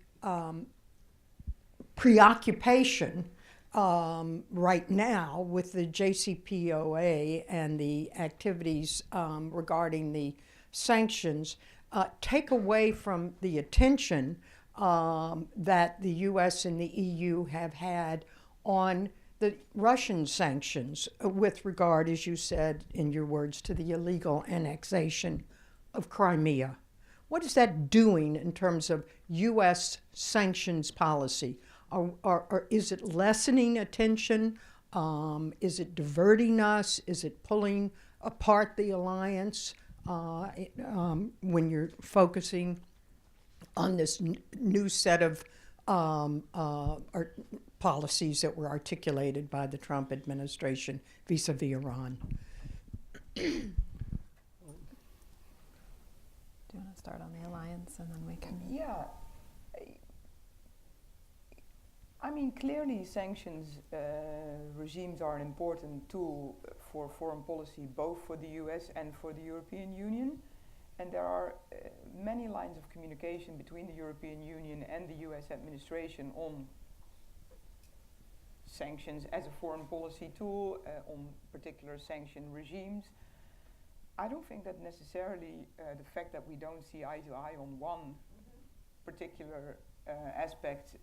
preoccupation right now with the JCPOA and the activities regarding the sanctions take away from the attention that the U.S. and the EU have had on the Russian sanctions with regard, as you said in your words, to the illegal annexation of Crimea? What is that doing in terms of U.S. sanctions policy? Or is it lessening attention? Is it diverting us? Is it pulling apart the alliance when you're focusing on this new set of policies that were articulated by the Trump administration vis-a-vis Iran? Do you want to start on the alliance and then we can... Yeah. I mean, clearly sanctions regimes are an important tool for foreign policy, both for the US and for the European Union. And there are many lines of communication between the European Union and the US administration on sanctions as a foreign policy tool, on particular sanction regimes. I don't think that necessarily the fact that we don't see eye to eye on one particular aspect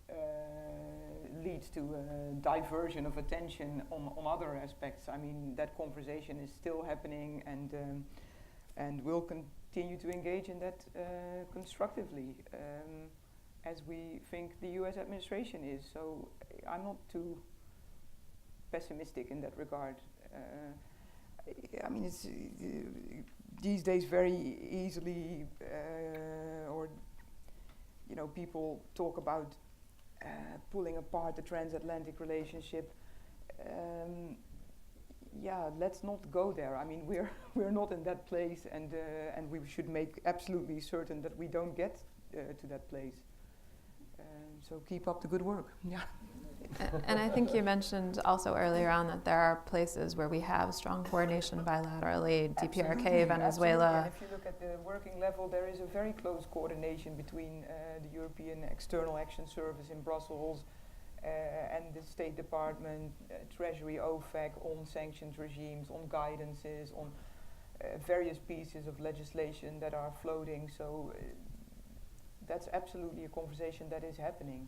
leads to a diversion of attention on other aspects. I mean, that conversation is still happening, and we'll continue to engage in that constructively, as we think the U.S. administration is. So I'm not too pessimistic in that regard. I mean, it's these days very easily, people talk about pulling apart the transatlantic relationship. Let's not go there. I mean, we're not in that place, and we should make absolutely certain that we don't get to that place. So keep up the good work. Yeah. And I think you mentioned also earlier on that there are places where we have strong coordination bilaterally, DPRK, Absolutely, Venezuela. absolutely. And if you look at the working level, there is a very close coordination between the European External Action Service in Brussels and the State Department, Treasury, OFAC, on sanctions regimes, on guidances, on various pieces of legislation that are floating. So that's absolutely a conversation that is happening.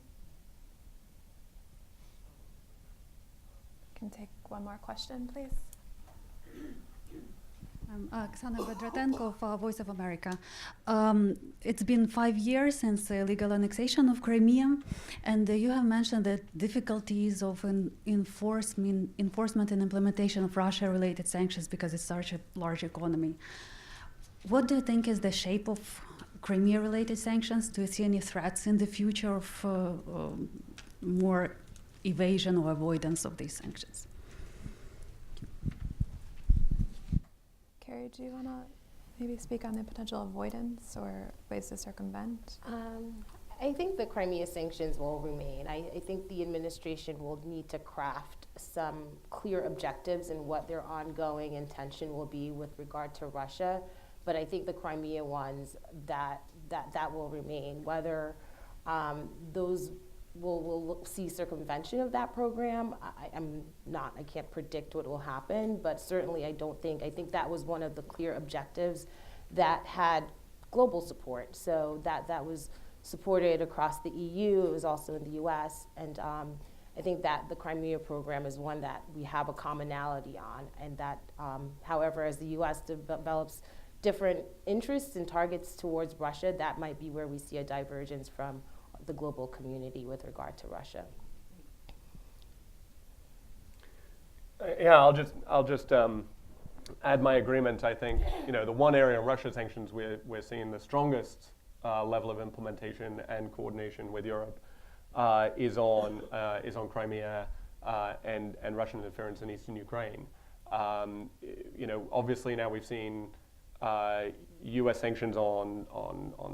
Can take one more question, please. I'm Oksana Bedratenko of Voice of America. It's been 5 years since the illegal annexation of Crimea, and you have mentioned the difficulties of enforcement and implementation of Russia-related sanctions because it's such a large economy. What do you think is the shape of Crimea-related sanctions? Do you see any threats in the future of more evasion or avoidance of these sanctions? Carrie, do you want to maybe speak on the potential avoidance or ways to circumvent? I think the Crimea sanctions will remain. I think the administration will need to craft some clear objectives in what their ongoing intention will be with regard to Russia. But I think the Crimea ones, that will remain. Whether those will see circumvention of that program, I can't predict what will happen, but certainly I think that was one of the clear objectives that had global support. So that was supported across the EU, it was also in the US, and I think that the Crimea program is one that we have a commonality on, and that, however, as the US develops different interests and targets towards Russia, that might be where we see a divergence from the global community with regard to Russia. Yeah, I'll just add my agreement. I think the one area in Russia sanctions we're seeing the strongest level of implementation and coordination with Europe is on Crimea and Russian interference in eastern Ukraine. Obviously now we've seen U.S. sanctions on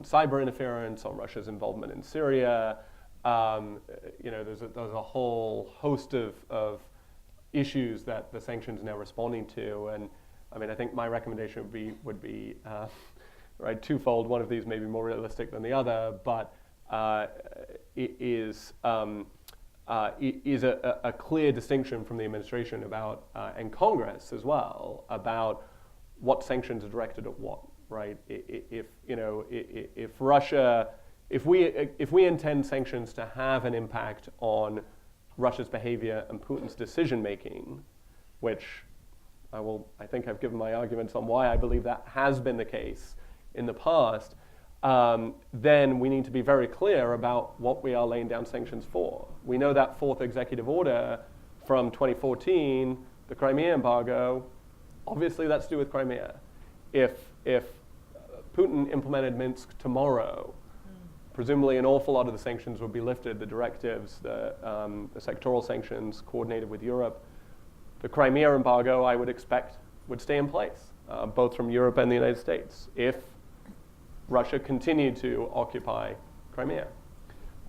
cyber interference, on Russia's involvement in Syria. There's a whole host of issues that the sanctions are now responding to, and I think my recommendation would be right, twofold. One of these may be more realistic than the other, but it is a clear distinction from the administration about and Congress as well about what sanctions are directed at what. Right? If Russia, if we intend sanctions to have an impact on Russia's behavior and Putin's decision making, which I think I've given my arguments on why I believe that has been the case in the past, then we need to be very clear about what we are laying down sanctions for. We know that fourth executive order from 2014, the Crimea embargo, obviously that's to do with Crimea. If Putin implemented Minsk tomorrow, presumably an awful lot of the sanctions would be lifted, the directives, the sectoral sanctions coordinated with Europe. The Crimea embargo, I would expect, would stay in place, both from Europe and the United States, if Russia continued to occupy Crimea.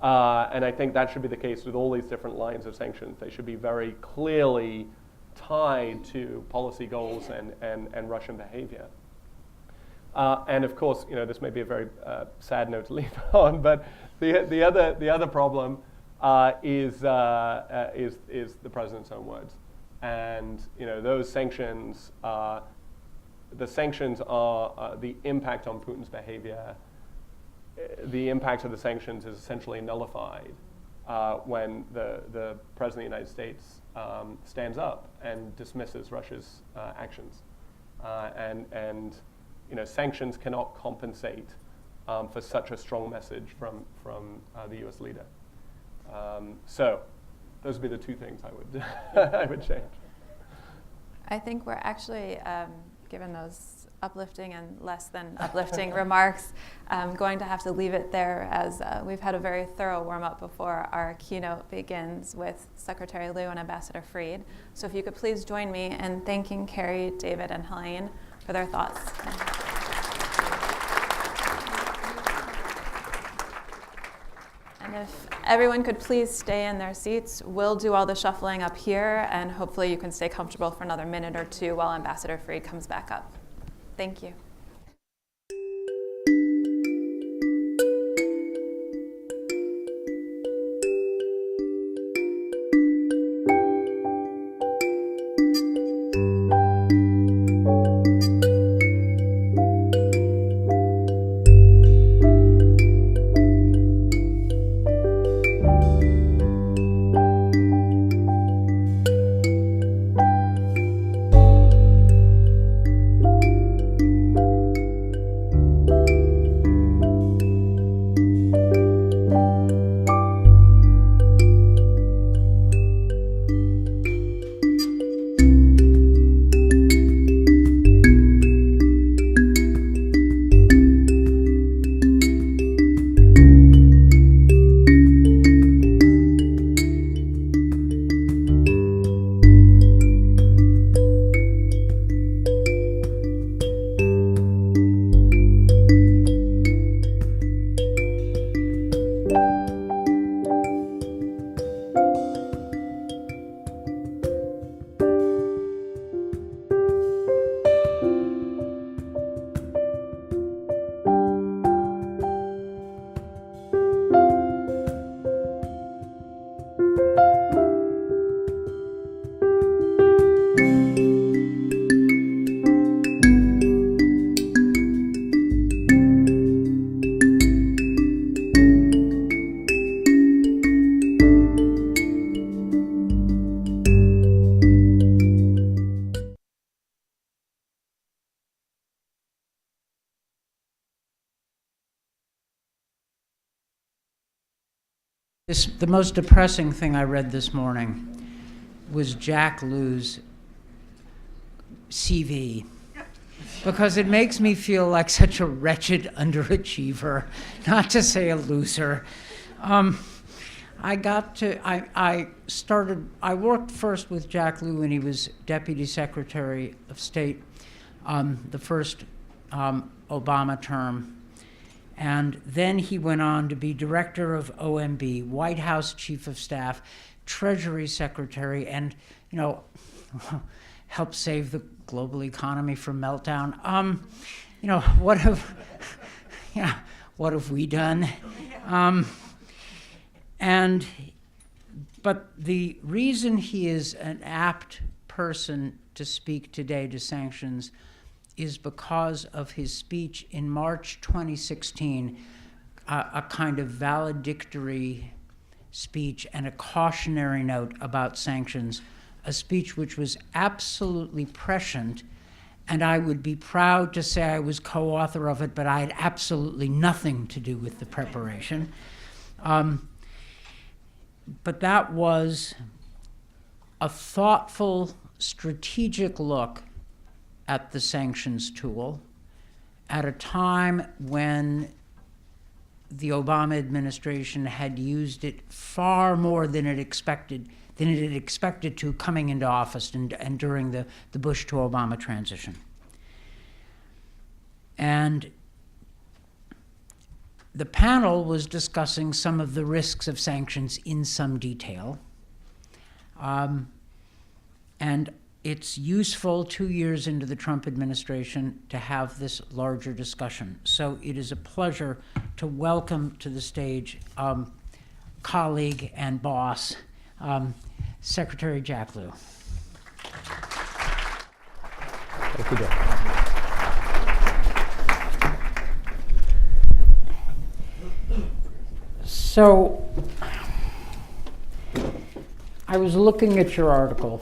And I think that should be the case with all these different lines of sanctions. They should be very clearly tied to policy goals and Russian behavior. And of course, this may be a very sad note to leave on, but the other problem is the president's own words, and those sanctions. The sanctions are the impact on Putin's behavior. The impact of the sanctions is essentially nullified when the president of the United States stands up and dismisses Russia's actions, and sanctions cannot compensate for such a strong message from the U.S. leader. So those would be the two things I would I would change. I think we're actually, given those uplifting and less than uplifting remarks, going to have to leave it there, as we've had a very thorough warm-up before our keynote begins with Secretary Lew and Ambassador Fried. So if you could please join me in thanking Carrie, David, and Helene for their thoughts. And if everyone could please stay in their seats, we'll do all the shuffling up here, and hopefully you can stay comfortable for another minute or two while Ambassador Fried comes back up. Thank you. The most depressing thing I read this morning was Jack Lew's CV, because it makes me feel like such a wretched underachiever, not to say a loser. I worked first with Jack Lew when he was Deputy Secretary of State, the first Obama term. And then he went on to be Director of OMB, White House Chief of Staff, Treasury Secretary, and, you know, helped save the global economy from meltdown. You know, what have we done? But the reason he is an apt person to speak today to sanctions is because of his speech in March 2016, a kind of valedictory speech and a cautionary note about sanctions, a speech which was absolutely prescient, and I would be proud to say I was co-author of it, but I had absolutely nothing to do with the preparation. But that was a thoughtful, strategic look at the sanctions tool at a time when the Obama administration had used it far more than it had expected to coming into office and during the Bush to Obama transition. And the panel was discussing some of the risks of sanctions in some detail. And it's useful 2 years into the Trump administration to have this larger discussion. So it is a pleasure to welcome to the stage colleague and boss, Secretary Jack Lew. Thank you, Jack. So I was looking at your article.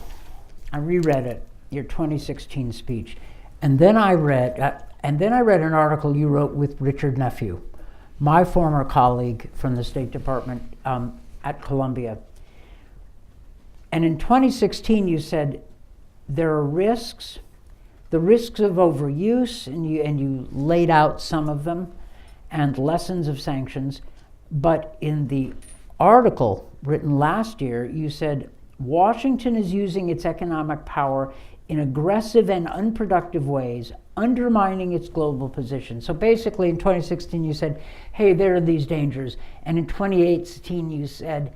I reread it, your 2016 speech, and then I read an article you wrote with Richard Nephew, my former colleague from the State Department at Columbia. And in 2016, you said there are risks, the risks of overuse, and you laid out some of them, and lessons of sanctions. But in the article written last year, you said Washington is using its economic power in aggressive and unproductive ways, undermining its global position. So basically in 2016 you said, hey, there are these dangers. And in 2018 you said,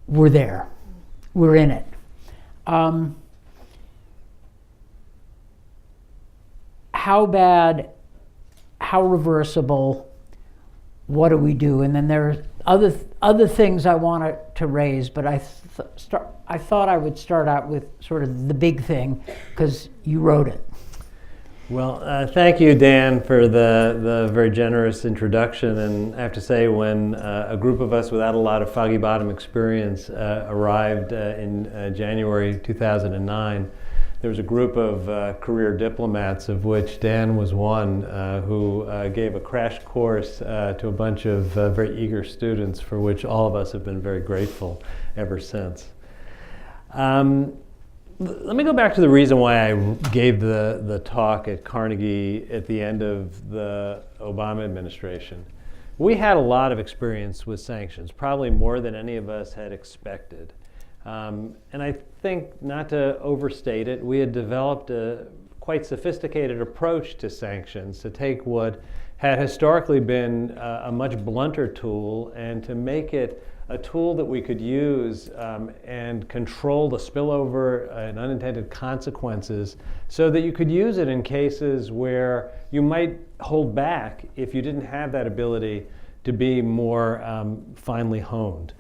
we're there, we're in it. How bad, how reversible, what do we do? And then there are other things I wanted to raise, but I thought I would start out with sort of the big thing, because you wrote it. Well, thank you, Dan, for the very generous introduction. And I have to say, when a group of us without a lot of Foggy Bottom experience arrived in January 2009, there was a group of career diplomats, of which Dan was one, who gave a crash course to a bunch of very eager students, for which all of us have been very grateful ever since. Let me go back to the reason why I gave the talk at Carnegie at the end of the Obama administration. We had a lot of experience with sanctions, probably more than any of us had expected. And I think, not to overstate it, we had developed a quite sophisticated approach to sanctions, to take what had historically been a much blunter tool and to make it a tool that we could use and control the spillover and unintended consequences, so that you could use it in cases where you might hold back if you didn't have that ability to be more finely honed.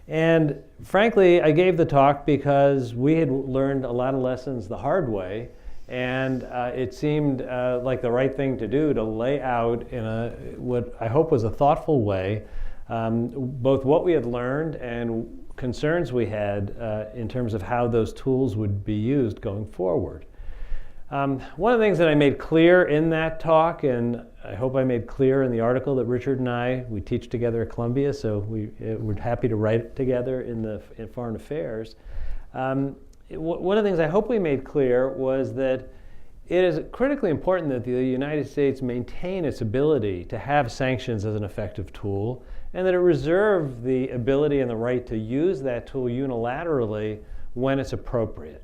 And frankly, I gave the talk because we had learned a lot of lessons the hard way, and it seemed like the right thing to do, to lay out in what I hope was a thoughtful way both what we had learned and concerns we had in terms of how those tools would be used going forward. One of the things that I made clear in that talk, and I hope I made clear in the article that Richard and we teach together at Columbia, so we're happy to write it together in Foreign Affairs. One of the things I hope we made clear was that it is critically important that the United States maintain its ability to have sanctions as an effective tool, and that it reserve the ability and the right to use that tool unilaterally when it's appropriate.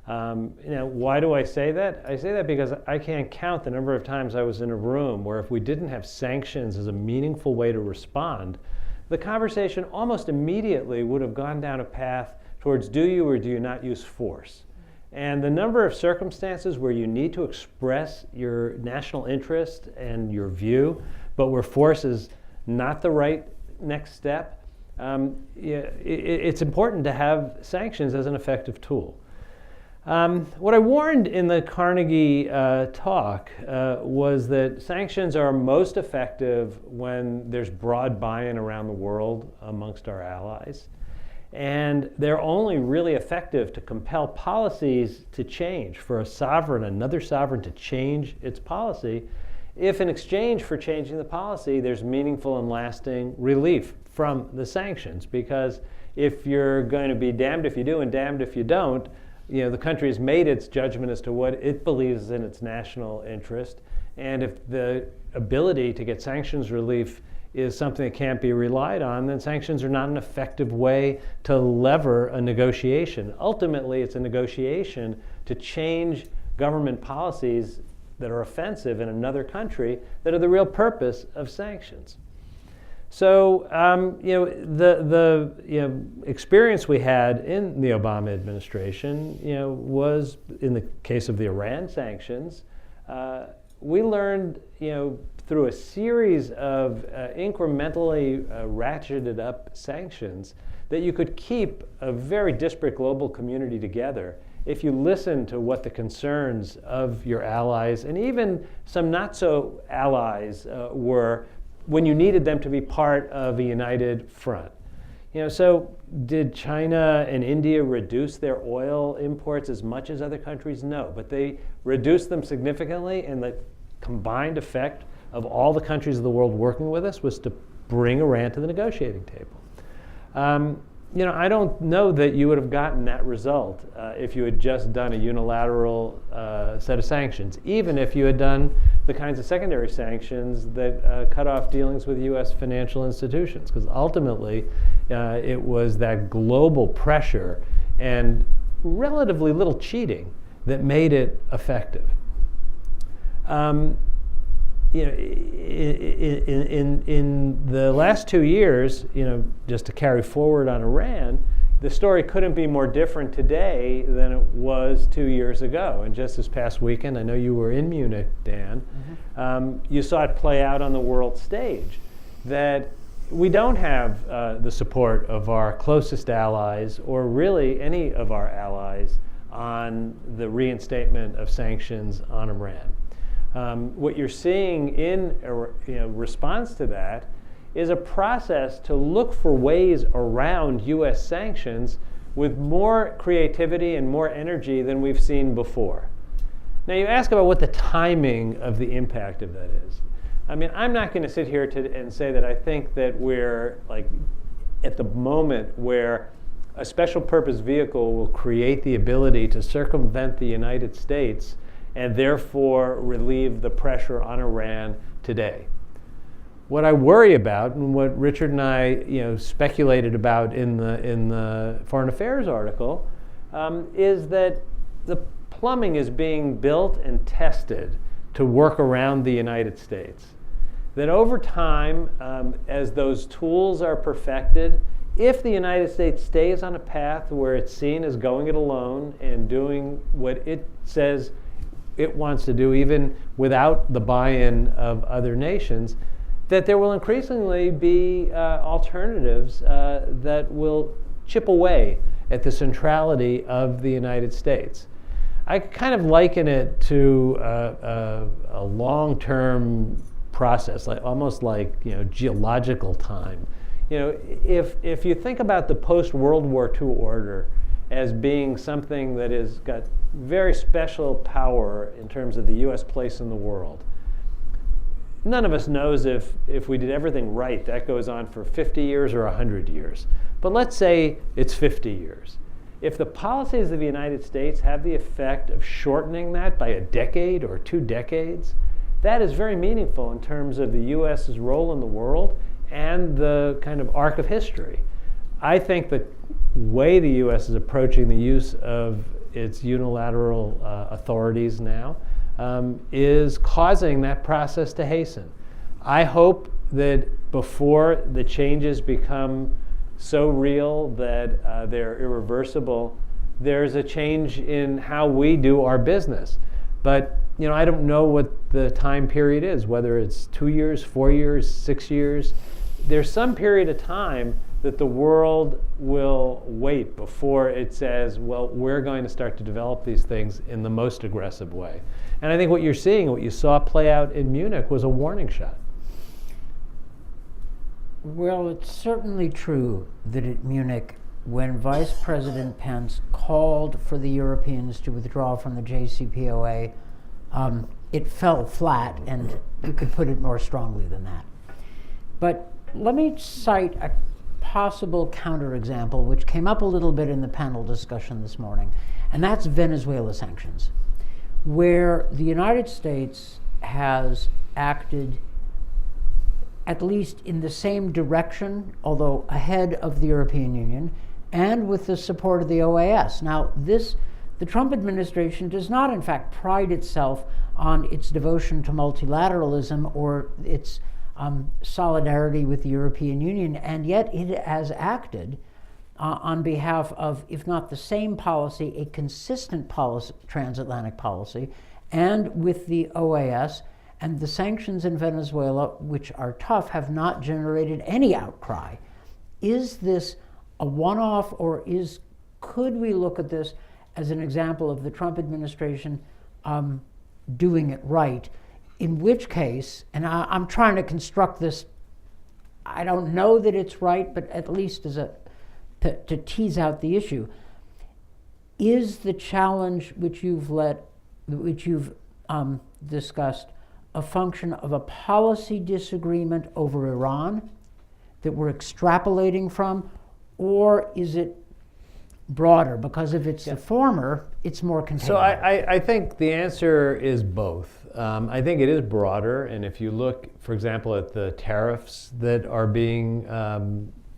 Why do I say that? I say that because I can't count the number of times I was in a room where if we didn't have sanctions as a meaningful way to respond, the conversation almost immediately would have gone down a path towards do you or do you not use force. And the number of circumstances where you need to express your national interest and your view, but where force is not the right next step, it's important to have sanctions as an effective tool. What I warned in the Carnegie talk was that sanctions are most effective when there's broad buy-in around the world amongst our allies. And they're only really effective to compel policies to change, for another sovereign to change its policy, if in exchange for changing the policy, there's meaningful and lasting relief from the sanctions. Because if you're going to be damned if you do and damned if you don't, the country has made its judgment as to what it believes is in its national interest. And if the ability to get sanctions relief is something that can't be relied on, then sanctions are not an effective way to lever a negotiation. Ultimately, it's a negotiation to change government policies that are offensive in another country that are the real purpose of sanctions. So, the experience we had in the Obama administration, was in the case of the Iran sanctions, we learned, through a series of incrementally ratcheted up sanctions, that you could keep a very disparate global community together if you listen to what the concerns of your allies and even some not so allies were when you needed them to be part of a united front. So did China and India reduce their oil imports as much as other countries? No, but they reduced them significantly, and the combined effect of all the countries of the world working with us was to bring Iran to the negotiating table. I don't know that you would have gotten that result if you had just done a unilateral set of sanctions, even if you had done the kinds of secondary sanctions that cut off dealings with U.S. financial institutions, because ultimately it was that global pressure and relatively little cheating that made it effective. In the last 2 years, just to carry forward on Iran, the story couldn't be more different today than it was 2 years ago. And just this past weekend, I know you were in Munich, Dan, you saw it play out on the world stage, that we don't have the support of our closest allies, or really any of our allies, on the reinstatement of sanctions on Iran. What you're seeing in response to that is a process to look for ways around U.S. sanctions with more creativity and more energy than we've seen before. Now, you ask about what the timing of the impact of that is. I mean, I'm not going to sit here and say that I think that we're at the moment where a special purpose vehicle will create the ability to circumvent the United States and therefore relieve the pressure on Iran today. What I worry about, and what Richard and I speculated about in the Foreign Affairs article, is that the plumbing is being built and tested to work around the United States. That over time, as those tools are perfected, if the United States stays on a path where it's seen as going it alone and doing what it says it wants to do, even without the buy-in of other nations, that there will increasingly be alternatives that will chip away at the centrality of the United States. I kind of liken it to a long-term process, almost like geological time. If you think about the post-World War II order as being something that has got very special power in terms of the U.S. place in the world. None of us knows if we did everything right, that goes on for 50 years or 100 years. But let's say it's 50 years. If the policies of the United States have the effect of shortening that by a decade or 2 decades, that is very meaningful in terms of the U.S.'s role in the world and the kind of arc of history. I think the way the U.S. is approaching the use of its unilateral authorities now is causing that process to hasten. I hope that before the changes become so real that they're irreversible, there's a change in how we do our business. But I don't know what the time period is, whether it's 2 years, 4 years, 6 years. There's some period of time that the world will wait before it says, well, we're going to start to develop these things in the most aggressive way. And I think what you're seeing, what you saw play out in Munich, was a warning shot. Well, it's certainly true that at Munich, when Vice President Pence called for the Europeans to withdraw from the JCPOA, it fell flat, and you could put it more strongly than that. But let me cite a possible counterexample, which came up a little bit in the panel discussion this morning, and that's Venezuela sanctions, where the United States has acted at least in the same direction, although ahead of the European Union, and with the support of the OAS. Now, the Trump administration does not, in fact, pride itself on its devotion to multilateralism or its solidarity with the European Union, and yet it has acted on behalf of, if not the same policy, a consistent policy, transatlantic policy, and with the OAS. And the sanctions in Venezuela, which are tough, have not generated any outcry. Is this a one-off, or could we look at this as an example of the Trump administration doing it right? In which case, and I'm trying to construct this, I don't know that it's right, but at least as to tease out the issue, is the challenge which you've discussed a function of a policy disagreement over Iran that we're extrapolating from, or is it broader? Because if it's the former, it's more contained. So I think the answer is both. I think it is broader, and if you look, for example, at the tariffs that are being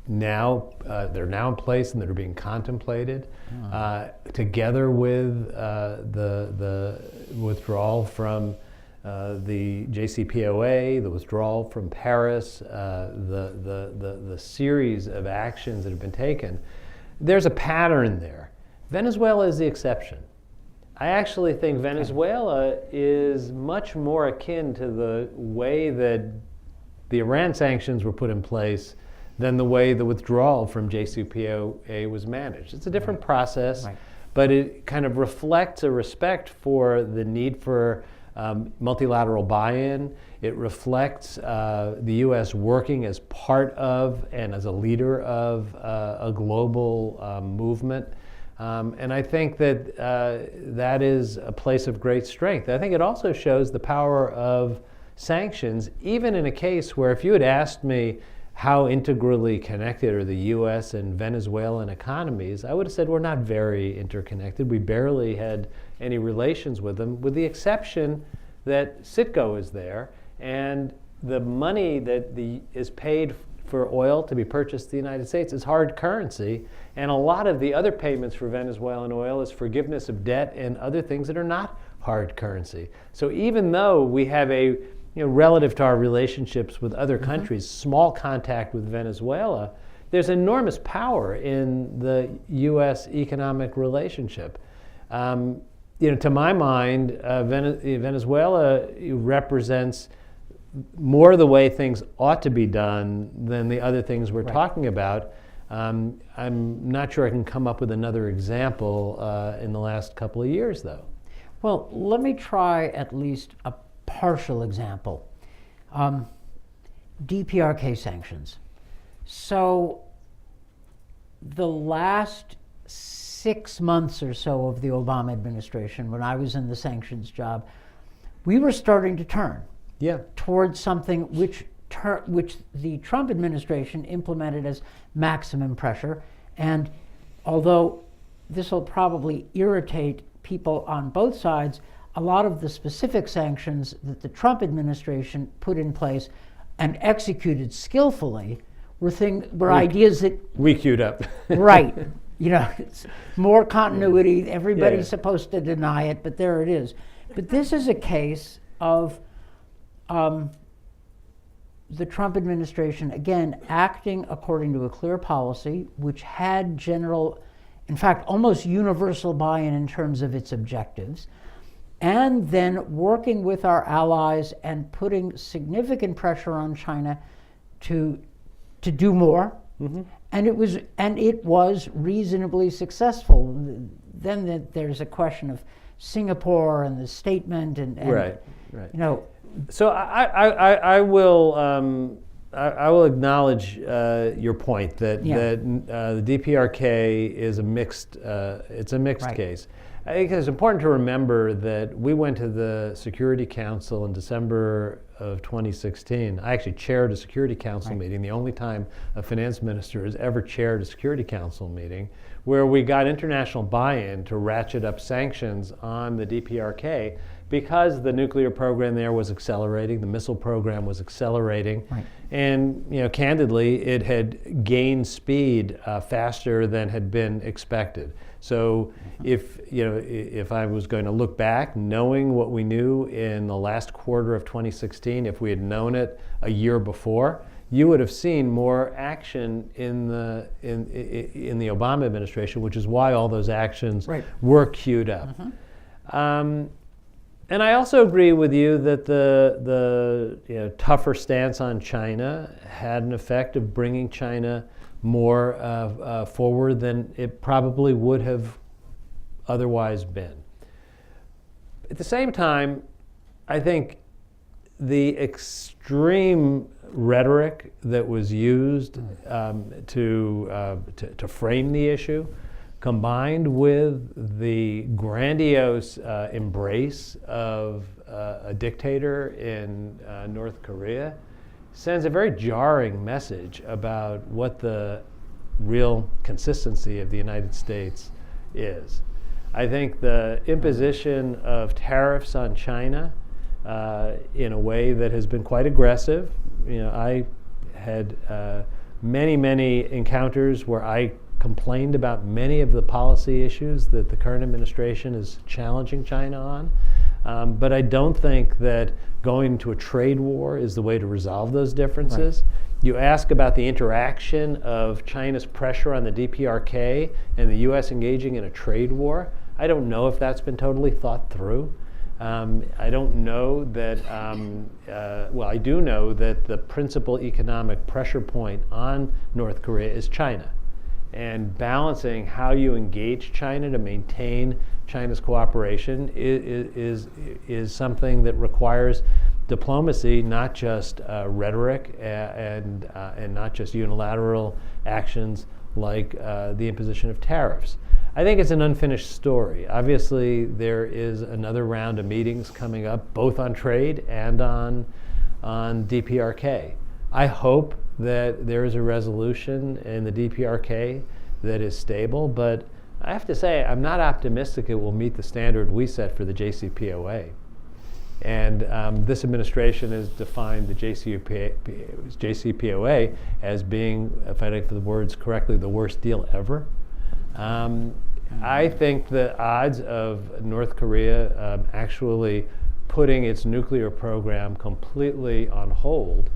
they're now in place and that are being contemplated, together with the withdrawal from the JCPOA, the withdrawal from Paris, the series of actions that have been taken, there's a pattern there. Venezuela is the exception. I actually think Venezuela is much more akin to the way that the Iran sanctions were put in place than the way the withdrawal from JCPOA was managed. It's a different process, but it kind of reflects a respect for the need for multilateral buy-in. It reflects the U.S. working as part of and as a leader of a global movement. And I think that that is a place of great strength. I think it also shows the power of sanctions, even in a case where if you had asked me how integrally connected are the U.S. and Venezuelan economies, I would have said we're not very interconnected. We barely had any relations with them, with the exception that Citgo is there, and the money that is paid for oil to be purchased in the United States is hard currency, and a lot of the other payments for Venezuelan oil is forgiveness of debt and other things that are not hard currency. So even though we have a, relative to our relationships with other countries, small contact with Venezuela, there's enormous power in the U.S. economic relationship. To my mind, Venezuela represents more the way things ought to be done than the other things we're talking about. I'm not sure I can come up with another example in the last couple of years, though. Well, let me try at least a partial example. DPRK sanctions. So the last 6 months or so of the Obama administration, when I was in the sanctions job, we were starting to turn towards something which the Trump administration implemented as maximum pressure. And although this will probably irritate people on both sides, a lot of the specific sanctions that the Trump administration put in place and executed skillfully were ideas that we queued up. Right. It's more continuity. Everybody's supposed to deny it, but there it is. But this is a case of the Trump administration, again, acting according to a clear policy, which had in fact, almost universal buy-in in terms of its objectives, and then working with our allies and putting significant pressure on China to do more. Mm-hmm. And it was reasonably successful. Then there's a question of Singapore and the statement and right. So I will acknowledge your point that the DPRK is a mixed case. I think it's important to remember that we went to the Security Council in December of 2016. I actually chaired a Security Council meeting, the only time a finance minister has ever chaired a Security Council meeting, where we got international buy-in to ratchet up sanctions on the DPRK because the nuclear program there was accelerating, the missile program was accelerating, and candidly, it had gained speed faster than had been expected. So if I was going to look back, knowing what we knew in the last quarter of 2016, if we had known it a year before, you would have seen more action in the Obama administration, which is why all those actions were queued up. Mm-hmm. And I also agree with you that the tougher stance on China had an effect of bringing China more forward than it probably would have otherwise been. At the same time, I think the extreme rhetoric that was used to frame the issue, combined with the grandiose embrace of a dictator in North Korea, sends a very jarring message about what the real consistency of the United States is. I think the imposition of tariffs on China in a way that has been quite aggressive. I had many encounters where I complained about many of the policy issues that the current administration is challenging China on. But I don't think that going to a trade war is the way to resolve those differences. Right. You ask about the interaction of China's pressure on the DPRK and the U.S. engaging in a trade war. I don't know if that's been totally thought through. I don't know that, I do know that the principal economic pressure point on North Korea is China. And balancing how you engage China to maintain China's cooperation is something that requires diplomacy, not just rhetoric and not just unilateral actions like the imposition of tariffs. I think it's an unfinished story. Obviously, there is another round of meetings coming up, both on trade and on DPRK. I hope that there is a resolution in the DPRK that is stable, but I have to say I'm not optimistic it will meet the standard we set for the JCPOA. And this administration has defined the JCPOA as being, if I think the words correctly, the worst deal ever. I think the odds of North Korea actually putting its nuclear program completely on hold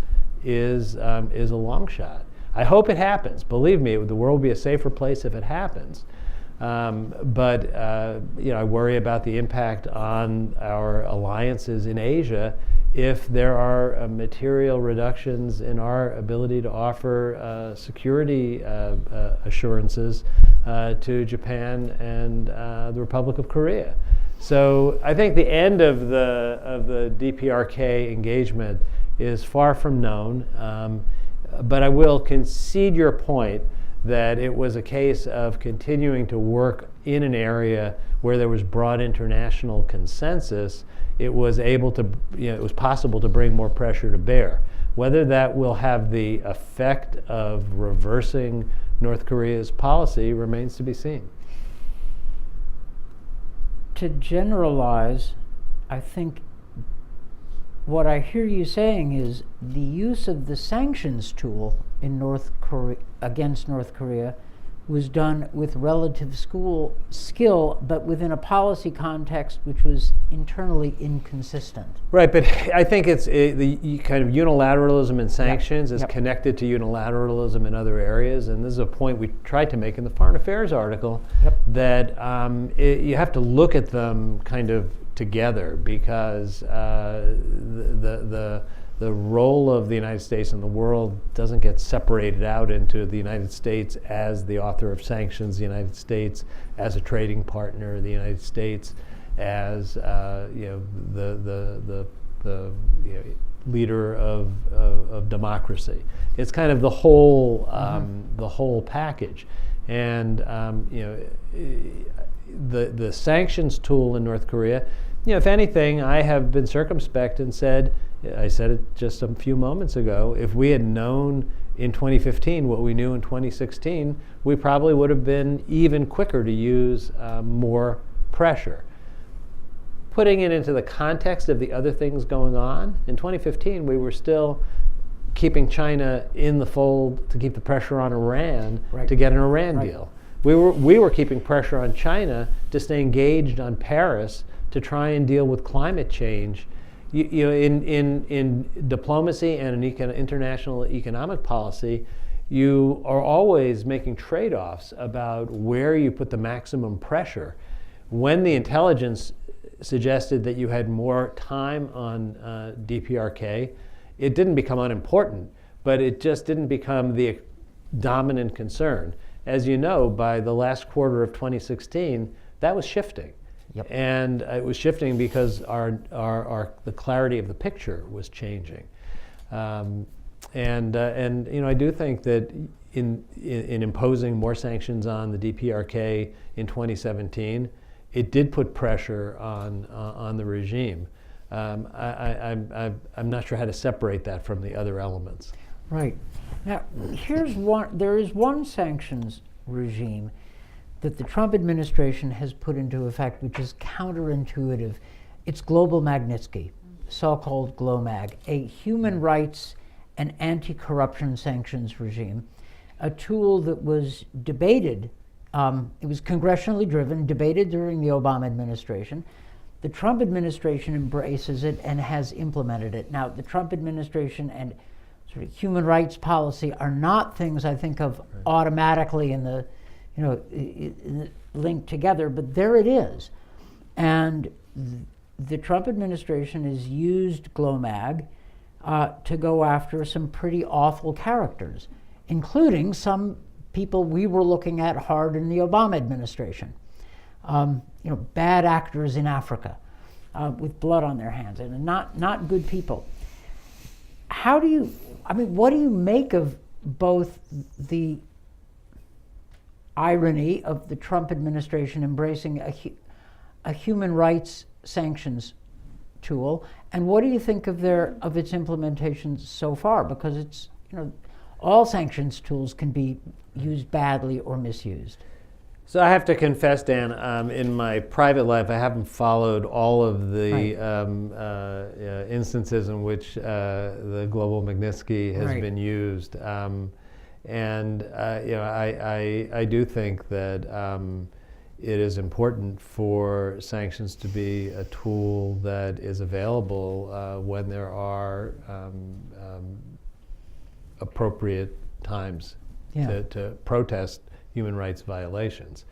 is a long shot. I hope it happens. Believe me, the world will be a safer place if it happens. But I worry about the impact on our alliances in Asia if there are material reductions in our ability to offer security assurances to Japan and the Republic of Korea. So I think the end of the DPRK engagement is far from known, but I will concede your point that it was a case of continuing to work in an area where there was broad international consensus. It was able to, it was possible to bring more pressure to bear. Whether that will have the effect of reversing North Korea's policy remains to be seen. To generalize, I think what I hear you saying is the use of the sanctions tool in North Korea against North Korea was done with relative skill, but within a policy context which was internally inconsistent. Right, but I think it's the kind of unilateralism in sanctions is Yep. connected to unilateralism in other areas, and this is a point we tried to make in the Foreign Affairs article, Yep. that you have to look at them kind of together, because the role of the United States in the world doesn't get separated out into the United States as the author of sanctions, the United States as a trading partner, the United States as the leader of democracy. It's kind of the whole package, and the sanctions tool in North Korea. If anything, I have been circumspect and said, I said it just a few moments ago, if we had known in 2015 what we knew in 2016, we probably would have been even quicker to use more pressure. Putting it into the context of the other things going on, in 2015 we were still keeping China in the fold to keep the pressure on Iran to get an Iran deal. We were keeping pressure on China to stay engaged on Paris to try and deal with climate change. In diplomacy and in international economic policy, you are always making trade-offs about where you put the maximum pressure. When the intelligence suggested that you had more time on DPRK, it didn't become unimportant, but it just didn't become the dominant concern. As you know, by the last quarter of 2016, that was shifting. Yep. And it was shifting because the clarity of the picture was changing. And I do think that in imposing more sanctions on the DPRK in 2017, it did put pressure on the regime. I'm not sure how to separate that from the other elements. Right. Now, there is one sanctions regime that the Trump administration has put into effect, which is counterintuitive. It's Global Magnitsky, so-called GLOMAG, a human rights and anti-corruption sanctions regime, a tool that was debated, it was congressionally driven, debated during the Obama administration. The Trump administration embraces it and has implemented it. Now, the Trump administration and sort of human rights policy are not things I think of automatically in the linked together, but there it is. And the Trump administration has used GLOMAG to go after some pretty awful characters, including some people we were looking at hard in the Obama administration. Bad actors in Africa with blood on their hands, and not good people. What do you make of both the irony of the Trump administration embracing a human rights sanctions tool, and what do you think of its implementations so far? Because it's all sanctions tools can be used badly or misused. So I have to confess, Dan, in my private life, I haven't followed all of the instances in which the Global Magnitsky has been used. I do think that it is important for sanctions to be a tool that is available when there are appropriate times to protest human rights violations.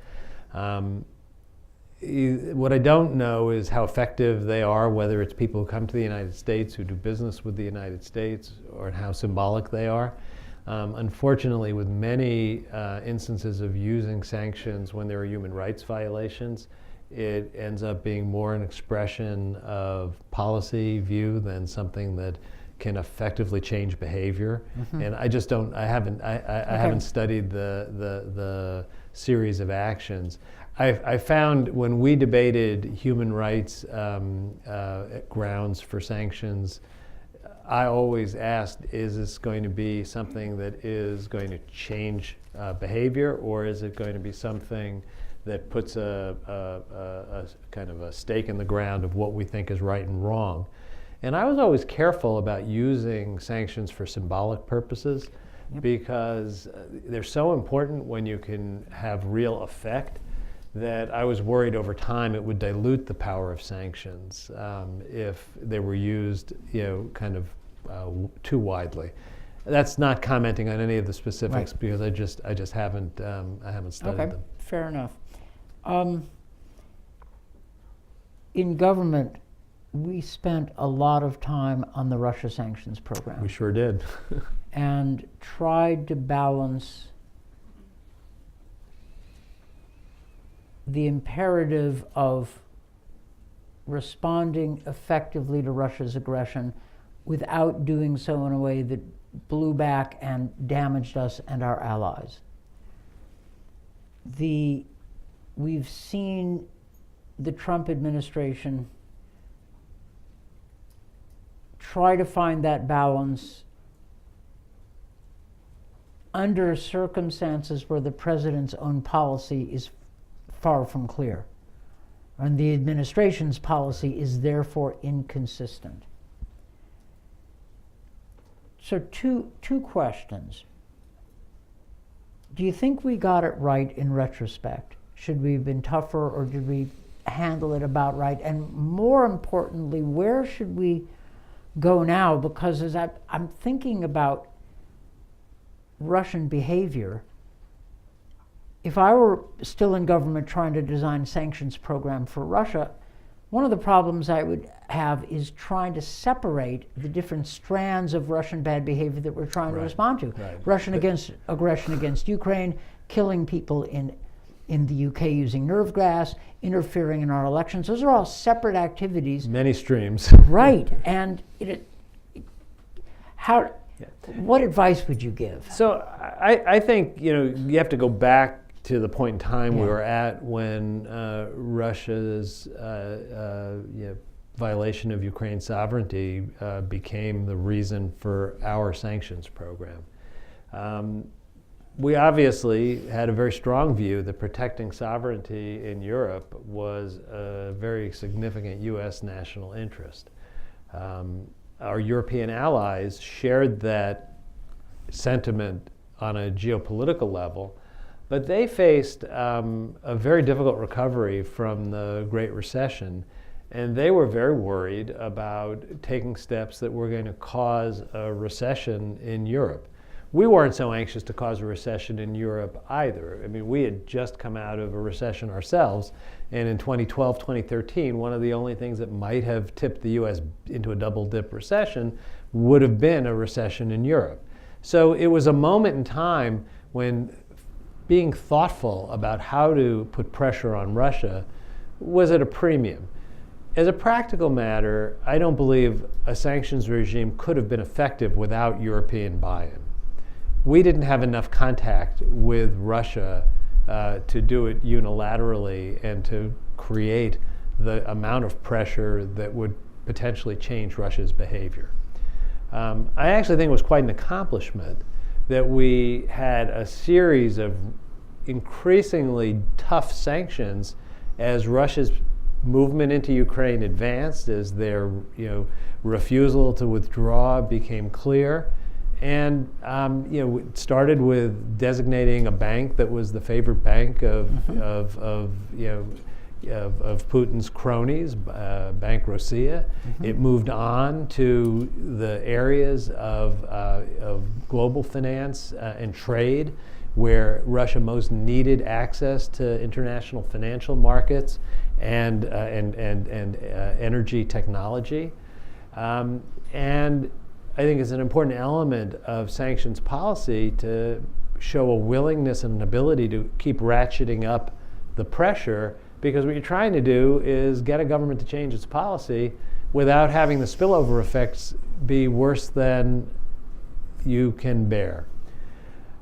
What I don't know is how effective they are, whether it's people who come to the United States, who do business with the United States, or how symbolic they are. Unfortunately, with many instances of using sanctions when there are human rights violations, it ends up being more an expression of policy view than something that can effectively change behavior. And I just don't. I haven't studied the series of actions. I found when we debated human rights grounds for sanctions, I always asked, is this going to be something that is going to change behavior, or is it going to be something that puts a kind of a stake in the ground of what we think is right and wrong? And I was always careful about using sanctions for symbolic purposes, because they're so important when you can have real effect, that I was worried over time it would dilute the power of sanctions if they were used, kind of too widely. That's not commenting on any of the specifics, because I just haven't studied them. Fair enough. In government, we spent a lot of time on the Russia sanctions program. We sure did. And tried to balance the imperative of responding effectively to Russia's aggression without doing so in a way that blew back and damaged us and our allies. We've seen the Trump administration try to find that balance under circumstances where the president's own policy is far from clear, and the administration's policy is therefore inconsistent. So two questions. Do you think we got it right in retrospect? Should we have been tougher, or did we handle it about right? And more importantly, where should we go now? Because as I'm thinking about Russian behavior, if I were still in government trying to design a sanctions program for Russia, one of the problems I would have is trying to separate the different strands of Russian bad behavior that we're trying to respond to. Russian aggression against Ukraine, killing people in the UK using nerve gas, interfering in our elections. Those are all separate activities. Many streams. Right. And what advice would you give? So I think you have to go back to the point in time we were at when Russia's violation of Ukraine's sovereignty became the reason for our sanctions program. We obviously had a very strong view that protecting sovereignty in Europe was a very significant U.S. national interest. Our European allies shared that sentiment on a geopolitical level, but they faced a very difficult recovery from the Great Recession, and they were very worried about taking steps that were going to cause a recession in Europe. We weren't so anxious to cause a recession in Europe either. I mean, we had just come out of a recession ourselves, and in 2012, 2013, one of the only things that might have tipped the U.S. into a double-dip recession would have been a recession in Europe. So it was a moment in time when being thoughtful about how to put pressure on Russia was at a premium. As a practical matter, I don't believe a sanctions regime could have been effective without European buy-in. We didn't have enough contact with Russia to do it unilaterally and to create the amount of pressure that would potentially change Russia's behavior. I actually think it was quite an accomplishment that we had a series of increasingly tough sanctions as Russia's movement into Ukraine advanced, as their refusal to withdraw became clear. And it started with designating a bank that was the favorite bank of Putin's cronies, Bank Rossiya. It moved on to the areas of global finance and trade, where Russia most needed access to international financial markets and energy technology. And I think it's an important element of sanctions policy to show a willingness and an ability to keep ratcheting up the pressure, because what you're trying to do is get a government to change its policy without having the spillover effects be worse than you can bear.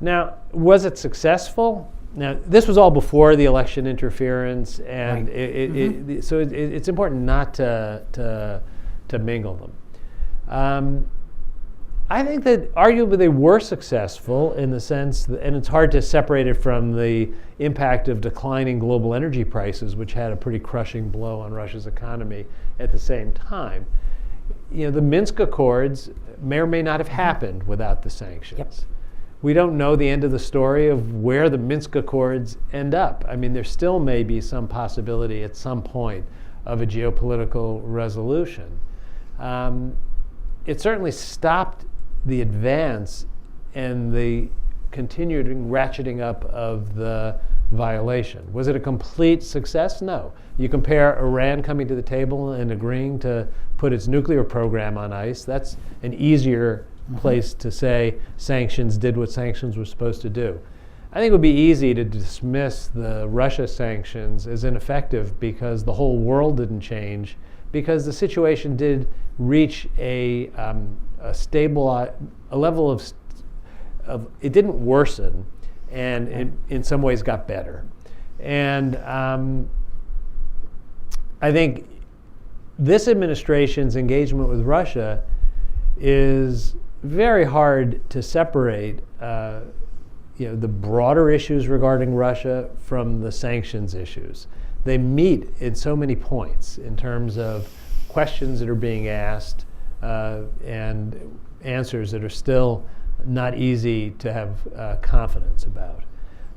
Now, was it successful? Now, this was all before the election interference, and so it's important not to mingle them. I think that arguably they were successful in the sense that, and it's hard to separate it from the impact of declining global energy prices, which had a pretty crushing blow on Russia's economy at the same time. You know, the Minsk Accords may or may not have happened without the sanctions. Yep. We don't know the end of the story of where the Minsk Accords end up. I mean, there still may be some possibility at some point of a geopolitical resolution. It certainly stopped the advance and the continued ratcheting up of the violation. Was it a complete success? No. You compare Iran coming to the table and agreeing to put its nuclear program on ice, that's an easier place to say sanctions did what sanctions were supposed to do. I think it would be easy to dismiss the Russia sanctions as ineffective because the whole world didn't change, because the situation did reach a level of it didn't worsen, and it in some ways got better. And I think this administration's engagement with Russia is very hard to separate the broader issues regarding Russia from the sanctions issues. They meet in so many points in terms of questions that are being asked and answers that are still not easy to have confidence about.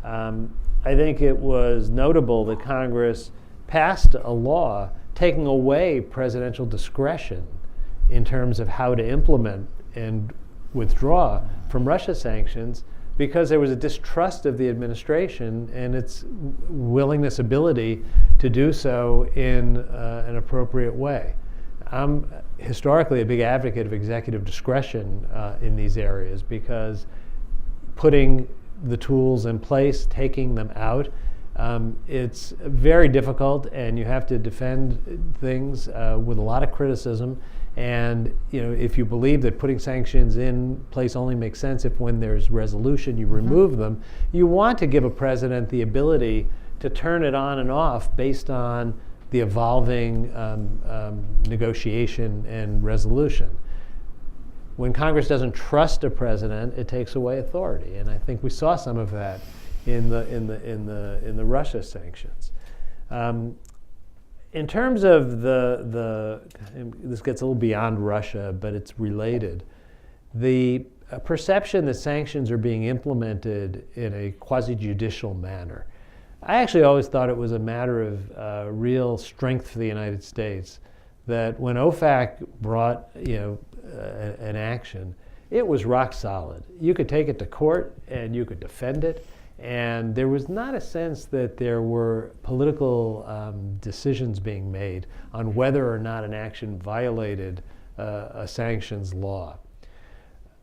I think it was notable that Congress passed a law taking away presidential discretion in terms of how to implement and withdraw from Russia sanctions, because there was a distrust of the administration and its ability to do so in an appropriate way. I'm historically a big advocate of executive discretion in these areas, because putting the tools in place, taking them out, it's very difficult, and you have to defend things with a lot of criticism. And if you believe that putting sanctions in place only makes sense if when there's resolution you remove them, you want to give a president the ability to turn it on and off based on the evolving negotiation and resolution. When Congress doesn't trust a president, it takes away authority, and I think we saw some of that in the Russia sanctions. In terms of this gets a little beyond Russia, but it's related. The perception that sanctions are being implemented in a quasi-judicial manner. I actually always thought it was a matter of real strength for the United States, that when OFAC brought an action, it was rock solid. You could take it to court and you could defend it, and there was not a sense that there were political decisions being made on whether or not an action violated a sanctions law.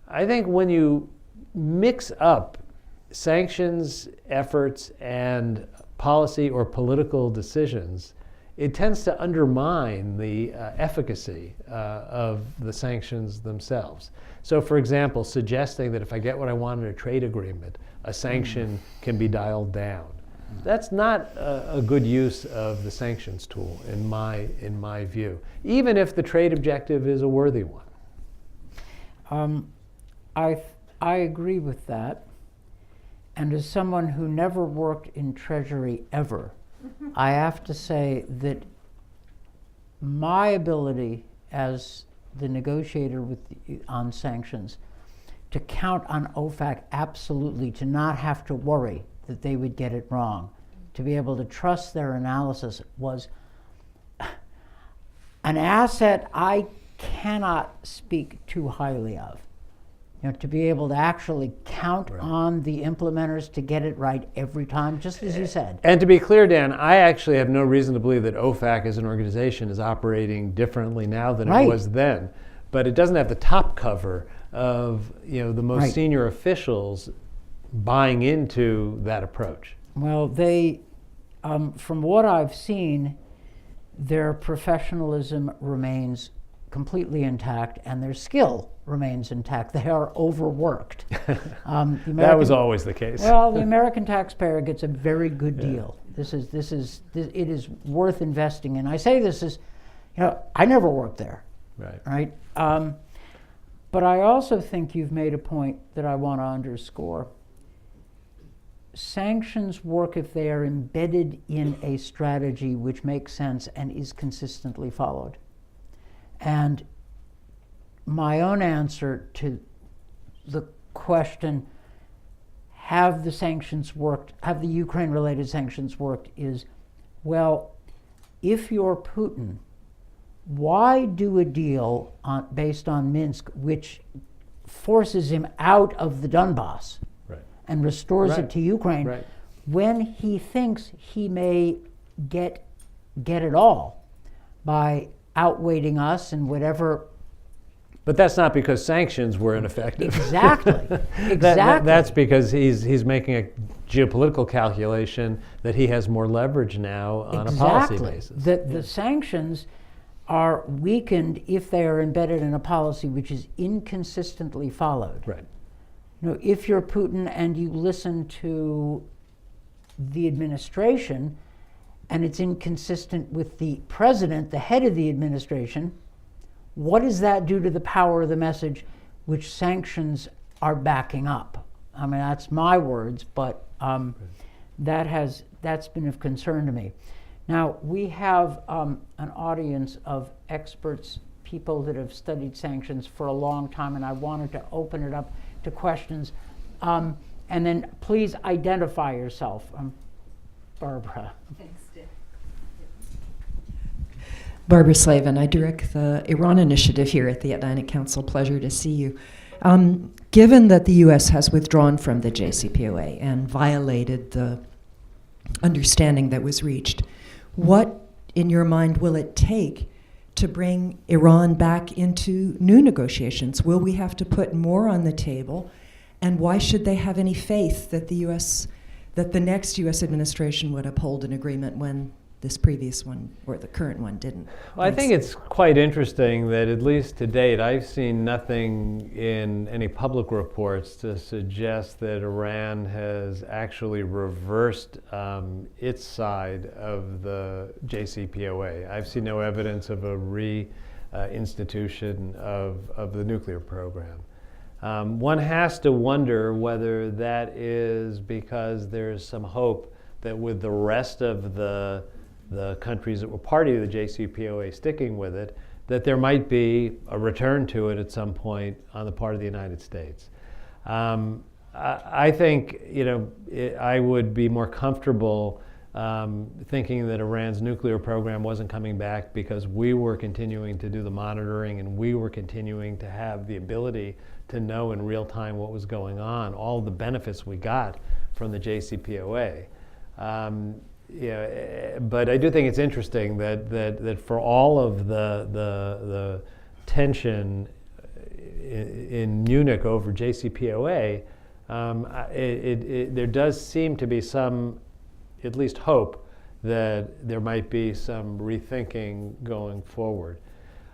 I think when you mix up sanctions efforts and policy or political decisions, it tends to undermine the efficacy of the sanctions themselves. So, for example, suggesting that if I get what I want in a trade agreement, a sanction can be dialed down. That's not a good use of the sanctions tool in my view, even if the trade objective is a worthy one. I agree with that. And as someone who never worked in Treasury ever, I have to say that my ability as the negotiator on sanctions to count on OFAC absolutely, to not have to worry that they would get it wrong, to be able to trust their analysis, was an asset I cannot speak too highly of. To be able to actually count on the implementers to get it right every time, just as you said. And to be clear, Dan, I actually have no reason to believe that OFAC as an organization is operating differently now than it was then. But it doesn't have the top cover of the most senior officials buying into that approach. Well, they, from what I've seen, their professionalism remains completely intact, and their skill remains intact. They are overworked. That was always the case. Well, the American taxpayer gets a very good deal. It is worth investing in. I say this as, I never worked there, right? But I also think you've made a point that I want to underscore. Sanctions work if they are embedded in a strategy which makes sense and is consistently followed. And my own answer to the question, have the sanctions worked, have the Ukraine-related sanctions worked, is, well, if you're Putin, why do a deal based on Minsk which forces him out of the Donbass and restores it to Ukraine when he thinks he may get it all by outweighting us and whatever? But that's not because sanctions were ineffective. Exactly. That's because he's making a geopolitical calculation that he has more leverage now on a policy basis. The sanctions are weakened if they are embedded in a policy which is inconsistently followed. Right. If you're Putin and you listen to the administration and it's inconsistent with the president, the head of the administration, what does that do to the power of the message which sanctions are backing up? I mean, that's my words, but that's been of concern to me. Now, we have an audience of experts, people that have studied sanctions for a long time, and I wanted to open it up to questions. And then please identify yourself. Barbara. Thanks, Dick. Barbara Slavin, I direct the Iran Initiative here at the Atlantic Council. Pleasure to see you. Given that the U.S. has withdrawn from the JCPOA and violated the understanding that was reached, what, in your mind, will it take to bring Iran back into new negotiations? Will we have to put more on the table? And why should they have any faith that the next U.S. administration would uphold an agreement when this previous one or the current one didn't? Well, I think it's quite interesting that at least to date, I've seen nothing in any public reports to suggest that Iran has actually reversed its side of the JCPOA. I've seen no evidence of a reinstitution of the nuclear program. One has to wonder whether that is because there's some hope that with the rest of the countries that were party to the JCPOA sticking with it, that there might be a return to it at some point on the part of the United States. I think, I would be more comfortable thinking that Iran's nuclear program wasn't coming back because we were continuing to do the monitoring and we were continuing to have the ability to know in real time what was going on, all the benefits we got from the JCPOA. But I do think it's interesting that for all of the tension in Munich over JCPOA, there does seem to be some, at least hope, that there might be some rethinking going forward.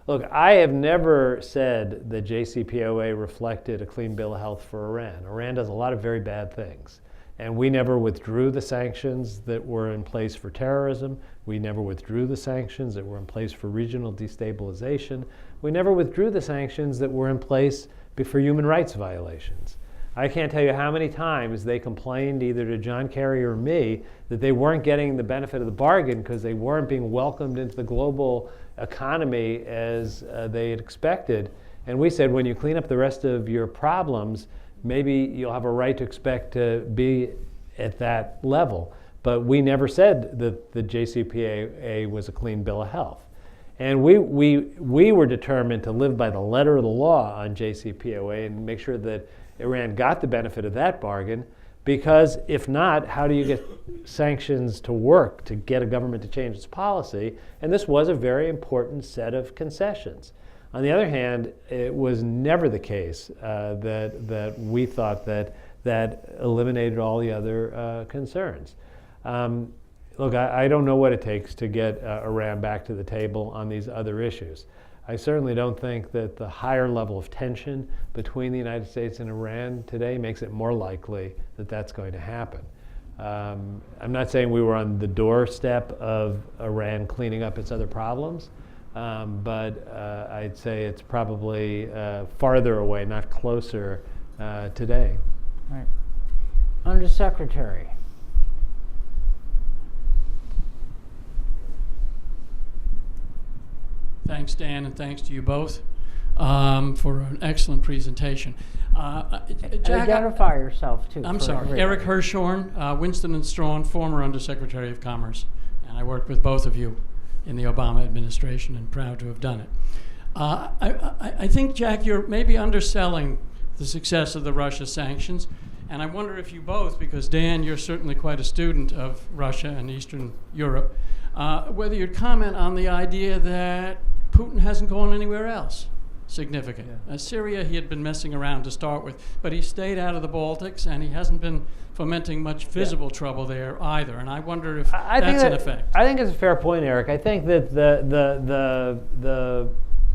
Look, I have never said that JCPOA reflected a clean bill of health for Iran. Iran does a lot of very bad things. And we never withdrew the sanctions that were in place for terrorism. We never withdrew the sanctions that were in place for regional destabilization. We never withdrew the sanctions that were in place for human rights violations. I can't tell you how many times they complained either to John Kerry or me that they weren't getting the benefit of the bargain because they weren't being welcomed into the global economy as they had expected. And we said, when you clean up the rest of your problems, maybe you'll have a right to expect to be at that level. But we never said that the JCPOA was a clean bill of health. And we were determined to live by the letter of the law on JCPOA and make sure that Iran got the benefit of that bargain, because if not, how do you get sanctions to work to get a government to change its policy? And this was a very important set of concessions. On the other hand, it was never the case that we thought that eliminated all the other concerns. Look, I don't know what it takes to get Iran back to the table on these other issues. I certainly don't think that the higher level of tension between the United States and Iran today makes it more likely that that's going to happen. I'm not saying we were on the doorstep of Iran cleaning up its other problems, but I'd say it's probably farther away, not closer today. Right. Undersecretary. Thanks, Dan, and thanks to you both for an excellent presentation. Jack, Identify yourself, too. I'm for sorry, the Eric radio. Hirschhorn, Winston and Strawn, former Undersecretary of Commerce, and I worked with both of you in the Obama administration and proud to have done it. I think, Jack, you're maybe underselling the success of the Russia sanctions, and I wonder if you both, because Dan, you're certainly quite a student of Russia and Eastern Europe, whether you'd comment on the idea that Putin hasn't gone anywhere else significant. Yeah. Syria, he had been messing around to start with, but he stayed out of the Baltics, and he hasn't been fomenting much visible trouble there either. And I wonder if that's an effect. I think it's a fair point, Eric. I think that the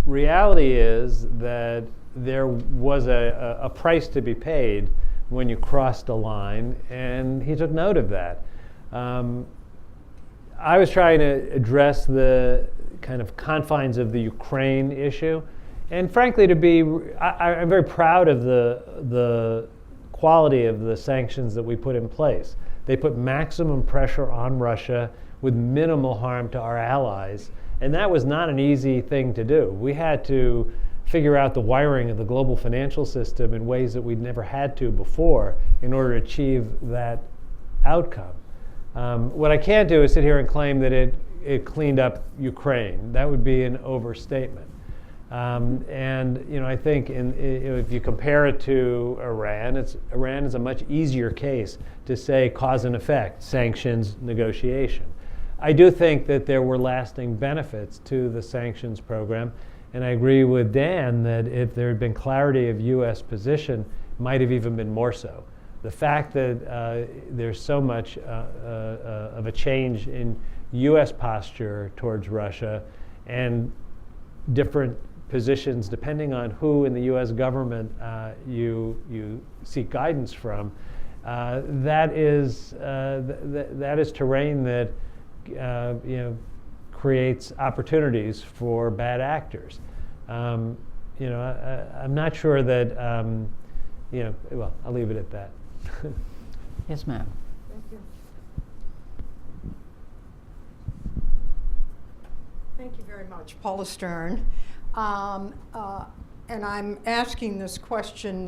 reality is that there was a price to be paid when you crossed a line, and he took note of that. I was trying to address the kind of confines of the Ukraine issue, and frankly, I'm very proud of the quality of the sanctions that we put in place. They put maximum pressure on Russia with minimal harm to our allies, and that was not an easy thing to do. We had to figure out the wiring of the global financial system in ways that we'd never had to before in order to achieve that outcome. What I can't do is sit here and claim that it cleaned up Ukraine. That would be an overstatement. And I think if you compare it to Iran, Iran is a much easier case to say cause and effect, sanctions, negotiation. I do think that there were lasting benefits to the sanctions program, and I agree with Dan that if there had been clarity of U.S. position, it might have even been more so. The fact that there's so much of a change in U.S. posture towards Russia and different positions depending on who in the U.S. government you seek guidance from, that is terrain that creates opportunities for bad actors. I'm not sure that well, I'll leave it at that. Yes, ma'am. Thank you. Thank you very much, Paula Stern. And I'm asking this question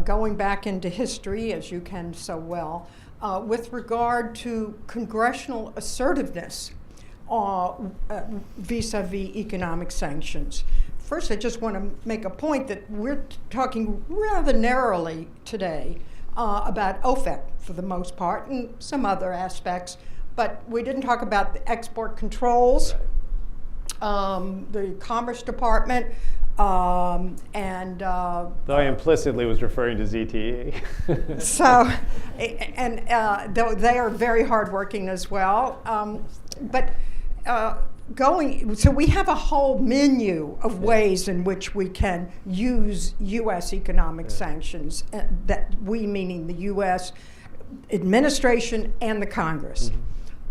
going back into history, as you can so well, with regard to congressional assertiveness vis-a-vis economic sanctions. First, I just want to make a point that we're talking rather narrowly today about OFEC for the most part and some other aspects, but we didn't talk about the export controls, the Commerce Department, and though I implicitly was referring to ZTE. So, and though they are very hardworking as well, but so we have a whole menu of ways in which we can use U.S. economic sanctions, that we meaning the U.S. administration and the Congress.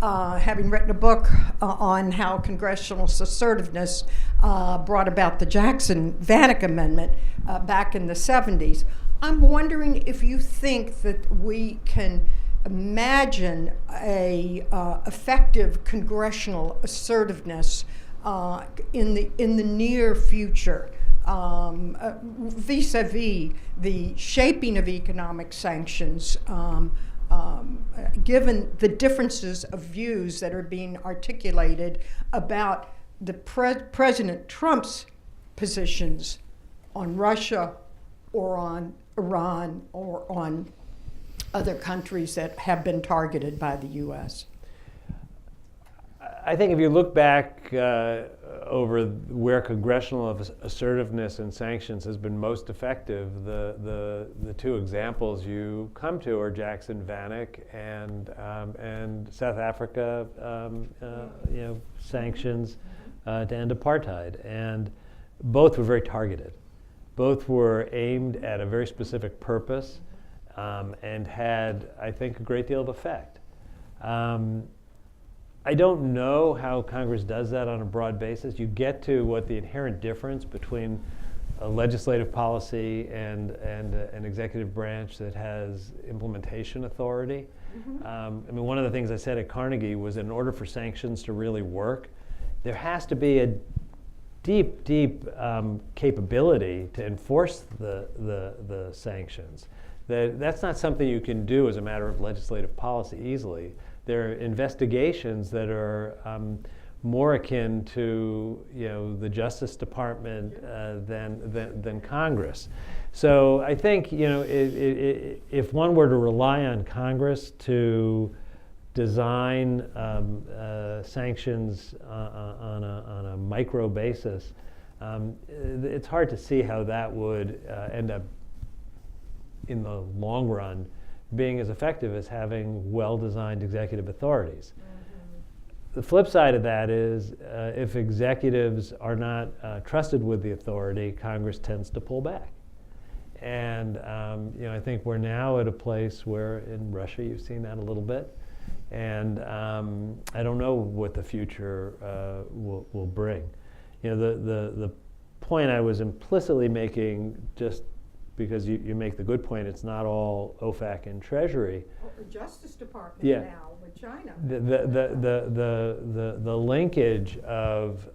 Having written a book on how congressional assertiveness brought about the Jackson-Vanik Amendment back in the 70s, I'm wondering if you think that we can imagine a effective congressional assertiveness in the near future vis-a-vis the shaping of economic sanctions, given the differences of views that are being articulated about the President Trump's positions on Russia or on Iran or on other countries that have been targeted by the U.S.? I think if you look back over where congressional assertiveness and sanctions has been most effective, the two examples you come to are Jackson-Vanik and South Africa, sanctions, to end apartheid. And both were very targeted. Both were aimed at a very specific purpose and had, I think, a great deal of effect. I don't know how Congress does that on a broad basis. You get to what the inherent difference between a legislative policy and an executive branch that has implementation authority. I mean, one of the things I said at Carnegie was that in order for sanctions to really work, there has to be a deep capability to enforce the sanctions. That's not something you can do as a matter of legislative policy easily. There are investigations that are more akin to the Justice Department than Congress. So I think if one were to rely on Congress to design sanctions on a micro basis, it's hard to see how that would end up in the long run being as effective as having well-designed executive authorities. The flip side of that is if executives are not trusted with the authority, Congress tends to pull back. And I think we're now at a place where in Russia you've seen that a little bit. And I don't know what the future will bring. The point I was implicitly making, just because you make the good point, it's not all OFAC and Treasury. The Justice Department now with China. The linkage of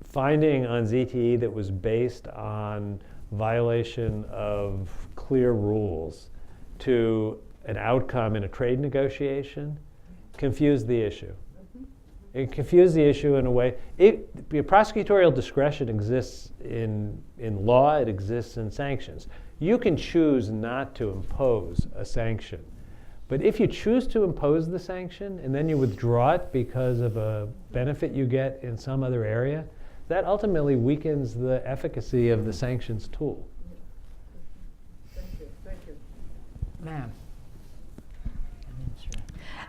finding on ZTE that was based on violation of clear rules to an outcome in a trade negotiation confused the issue. It confused the issue in a way. Prosecutorial discretion exists in law, it exists in sanctions. You can choose not to impose a sanction. But if you choose to impose the sanction and then you withdraw it because of a benefit you get in some other area, that ultimately weakens the efficacy of the sanctions tool. Thank you. Ma'am.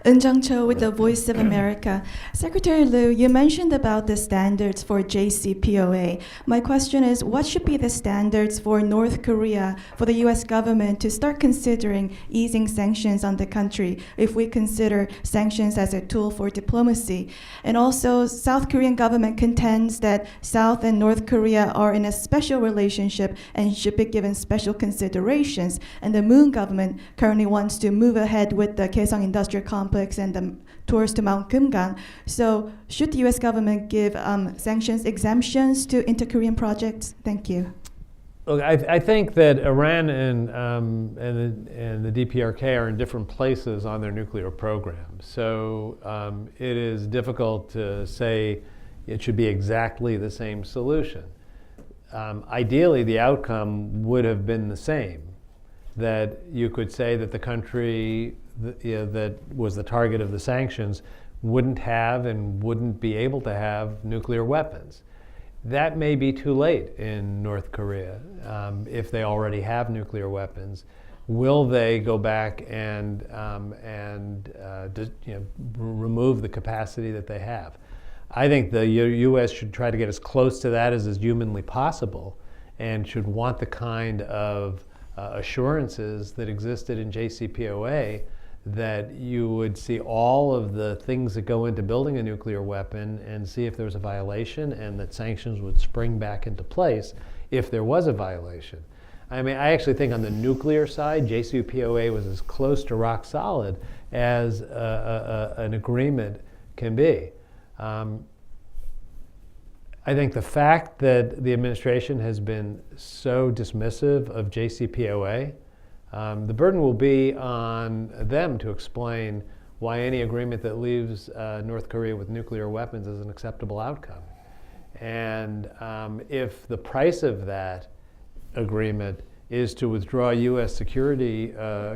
Eunjung Cho with the Voice of America. Secretary Lew, you mentioned about the standards for JCPOA. My question is, what should be the standards for North Korea, for the US government to start considering easing sanctions on the country if we consider sanctions as a tool for diplomacy? And also, South Korean government contends that South and North Korea are in a special relationship and should be given special considerations. And the Moon government currently wants to move ahead with the Kaesong Industrial Complex and the tours to Mount Kumgang. So should the U.S. government give sanctions exemptions to inter-Korean projects? Thank you. Look, I think that Iran and the DPRK are in different places on their nuclear program. So it is difficult to say it should be exactly the same solution. Ideally, the outcome would have been the same, that you could say that the country that was the target of the sanctions wouldn't have and wouldn't be able to have nuclear weapons. That may be too late in North Korea if they already have nuclear weapons. Will they go back and remove the capacity that they have? I think the U.S. should try to get as close to that as is humanly possible and should want the kind of assurances that existed in JCPOA, that you would see all of the things that go into building a nuclear weapon and see if there was a violation, and that sanctions would spring back into place if there was a violation. I mean, I actually think on the nuclear side, JCPOA was as close to rock solid as an agreement can be. I think the fact that the administration has been so dismissive of JCPOA, the burden will be on them to explain why any agreement that leaves North Korea with nuclear weapons is an acceptable outcome. And if the price of that agreement is to withdraw U.S. security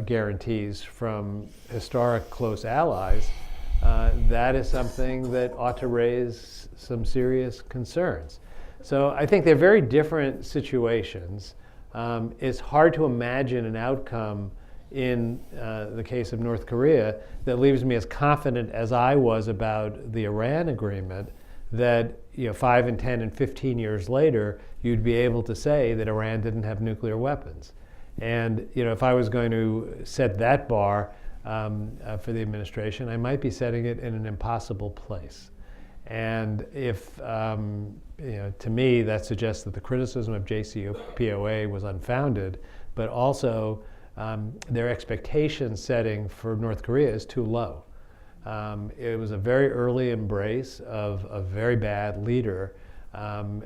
guarantees from historic close allies, that is something that ought to raise some serious concerns. So I think they're very different situations. It's hard to imagine an outcome in the case of North Korea that leaves me as confident as I was about the Iran agreement that 5 and 10 and 15 years later, you'd be able to say that Iran didn't have nuclear weapons. And if I was going to set that bar for the administration, I might be setting it in an impossible place. And if, to me, that suggests that the criticism of JCPOA was unfounded, but also their expectation setting for North Korea is too low. It was a very early embrace of a very bad leader, and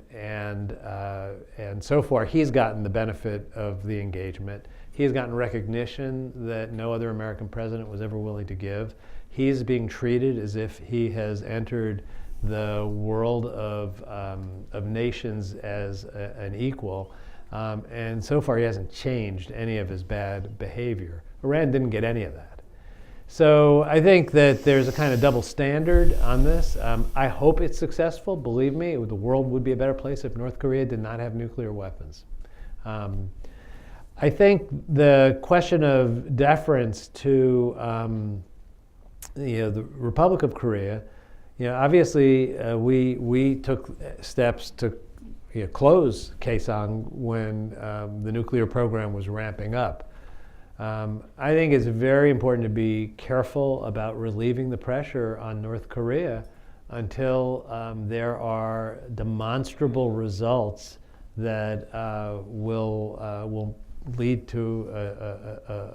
so far he's gotten the benefit of the engagement. He's gotten recognition that no other American president was ever willing to give. He's being treated as if he has entered the world of nations as an equal, and so far he hasn't changed any of his bad behavior. Iran didn't get any of that. So I think that there's a kind of double standard on this. I hope it's successful. Believe me, the world would be a better place if North Korea did not have nuclear weapons. I think the question of deference to the Republic of Korea, obviously we took steps to close Kaesong when the nuclear program was ramping up. I think it's very important to be careful about relieving the pressure on North Korea until there are demonstrable results that will lead to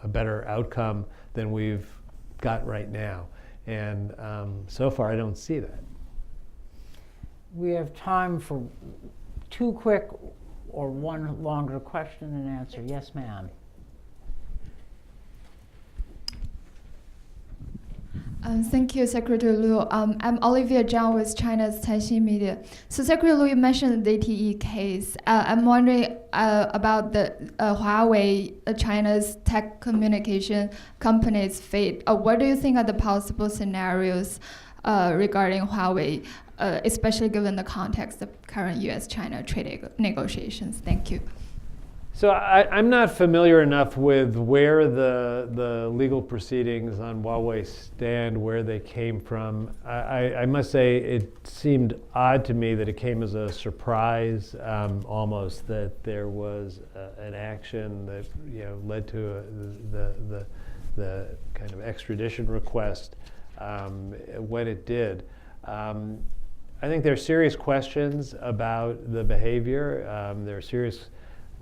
a better outcome than we've got right now. And so far, I don't see that. We have time for 2 quick or 1 longer question and answer. Yes, ma'am. Thank you, Secretary Lew. I'm Olivia Zhang with China's Caixin Media. So, Secretary Lew, you mentioned the DTE case. I'm wondering about the Huawei, China's tech communication company's fate. What do you think are the possible scenarios regarding Huawei, especially given the context of current U.S.-China trade negotiations? Thank you. So I'm not familiar enough with where the legal proceedings on Huawei stand, where they came from. I must say it seemed odd to me that it came as a surprise, almost, that there was an action that led to the kind of extradition request when it did. I think there are serious questions about the behavior. There are serious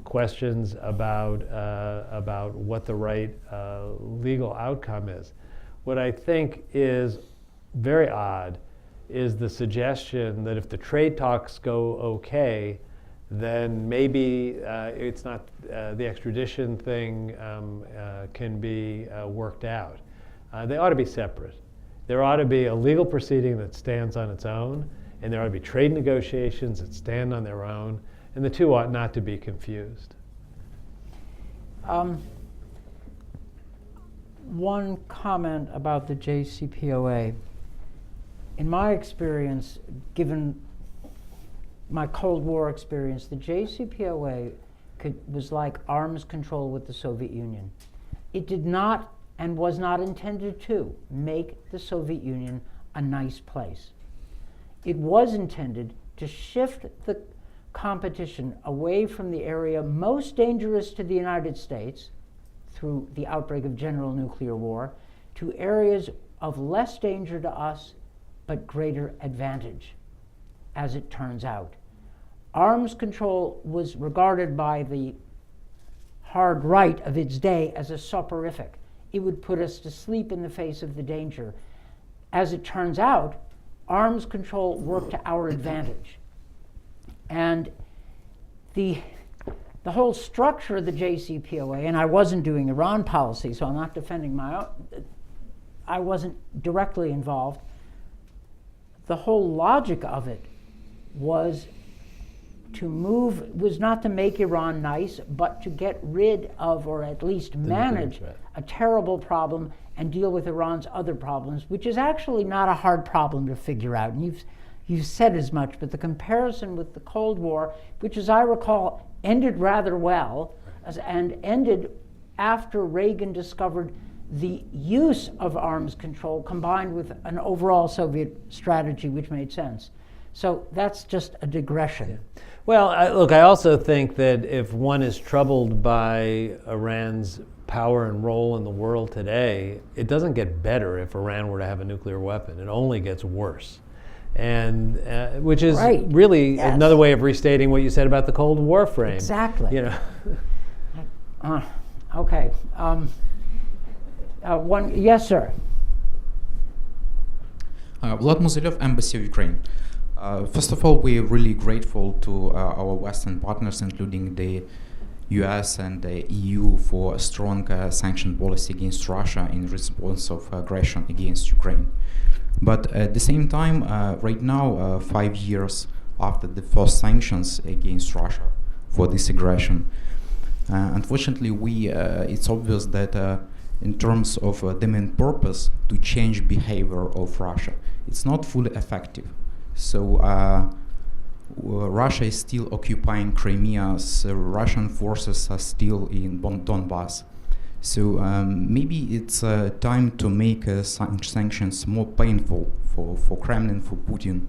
questions about what the right legal outcome is. What I think is very odd is the suggestion that if the trade talks go okay, then maybe it's not the extradition thing can be worked out. They ought to be separate. There ought to be a legal proceeding that stands on its own, and there ought to be trade negotiations that stand on their own. And the two ought not to be confused. One comment about the JCPOA. In my experience, given my Cold War experience, the JCPOA was like arms control with the Soviet Union. It did not and was not intended to make the Soviet Union a nice place. It was intended to shift the competition away from the area most dangerous to the United States through the outbreak of general nuclear war to areas of less danger to us but greater advantage, as it turns out. Arms control was regarded by the hard right of its day as a soporific. It would put us to sleep in the face of the danger. As it turns out, arms control worked to our advantage. And the whole structure of the JCPOA, and I wasn't doing Iran policy, so I'm not defending my own, I wasn't directly involved. The whole logic of it was not to make Iran nice, but to get rid of, or at least manage, a terrible problem and deal with Iran's other problems, which is actually not a hard problem to figure out. And you've said as much, but the comparison with the Cold War, which as I recall ended rather well, and ended after Reagan discovered the use of arms control combined with an overall Soviet strategy which made sense. So that's just a digression. Yeah. Well, look, I also think that if one is troubled by Iran's power and role in the world today, it doesn't get better if Iran were to have a nuclear weapon. It only gets worse. And which is really Yes. another way of restating what you said about the Cold War frame. Exactly. You know. Okay. Yes, sir. Vlad Muzylev, Embassy of Ukraine. First of all, we're really grateful to our Western partners, including the US and the EU, for a strong sanction policy against Russia in response of aggression against Ukraine. But at the same time, right now, 5 years after the first sanctions against Russia for this aggression, unfortunately, it's obvious that in terms of the main purpose to change behavior of Russia, it's not fully effective. So Russia is still occupying Crimea, so Russian forces are still in Donbass. So maybe it's time to make sanctions more painful for Kremlin, for Putin.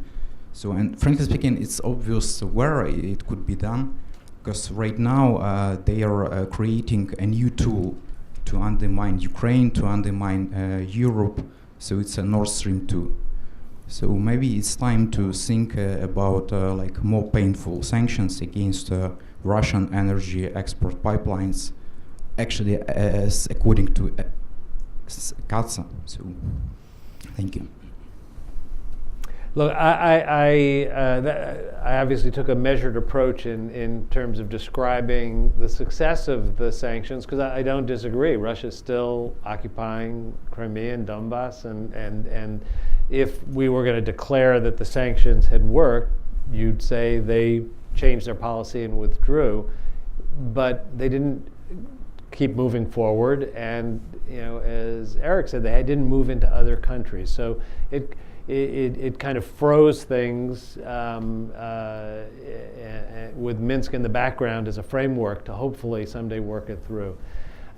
So, and frankly speaking, it's obvious where it could be done, because right now they are creating a new tool to undermine Ukraine, to undermine Europe. So it's a Nord Stream 2. So maybe it's time to think about like more painful sanctions against Russian energy export pipelines, actually as according to CATSA. So thank you. Look, I obviously took a measured approach in terms of describing the success of the sanctions, because I don't disagree. Russia's still occupying Crimea and Donbass, and if we were going to declare that the sanctions had worked, you'd say they changed their policy and withdrew, but they didn't keep moving forward, and as Eric said, they didn't move into other countries. So it kind of froze things with Minsk in the background as a framework to hopefully someday work it through.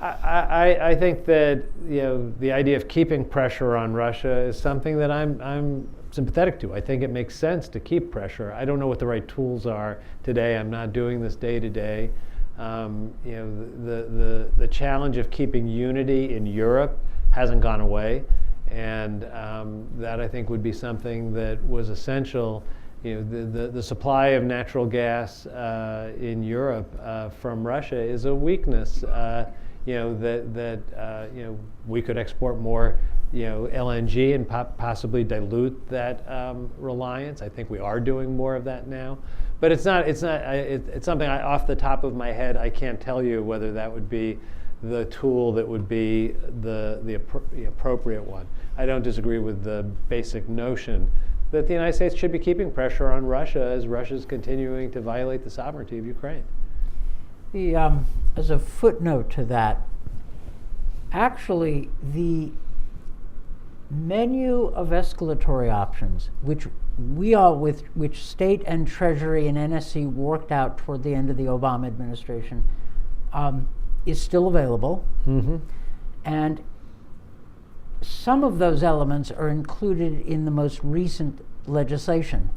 I think that the idea of keeping pressure on Russia is something that I'm sympathetic to. I think it makes sense to keep pressure. I don't know what the right tools are today. I'm not doing this day to day. The challenge of keeping unity in Europe hasn't gone away, and that I think would be something that was essential. The supply of natural gas in Europe from Russia is a weakness. We could export more LNG and possibly dilute that reliance. I think we are doing more of that now, but it's something off the top of my head I can't tell you whether that would be the tool that would be the appropriate one. I don't disagree with the basic notion that the United States should be keeping pressure on Russia as Russia's continuing to violate the sovereignty of Ukraine. As a footnote to that, actually the menu of escalatory options, which which State and Treasury and NSC worked out toward the end of the Obama administration, is still available. Mm-hmm. And some of those elements are included in the most recent legislation.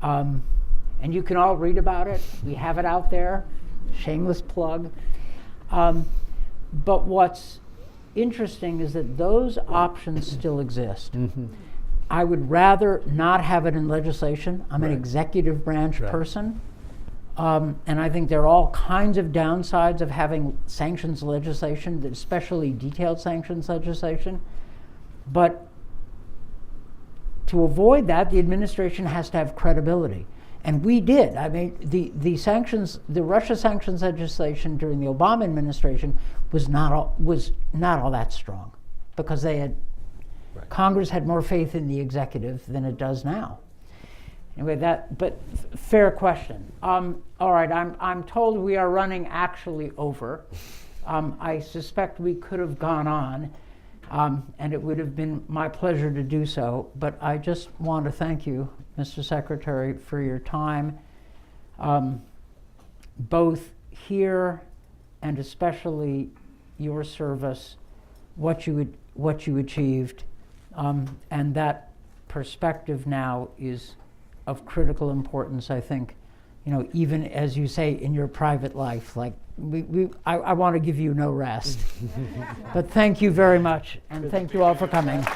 And you can all read about it. We have it out there. Shameless plug. But what's interesting is that those options still exist. Mm-hmm. I would rather not have it in legislation. I'm an executive branch Right. person. And I think there are all kinds of downsides of having sanctions legislation, especially detailed sanctions legislation. But to avoid that, the administration has to have credibility. And we did. I mean, the Russia sanctions legislation during the Obama administration was not all that strong, because Congress had more faith in the executive than it does now. Anyway, but fair question. All right, I'm told we are running actually over. I suspect we could have gone on, and it would have been my pleasure to do so, but I just want to thank you, Mr. Secretary, for your time, both here and especially your service, what you achieved, and that perspective now is of critical importance, I think. You know, even as you say in your private life, like I want to give you no rest. But thank you very much, and thank you all for coming.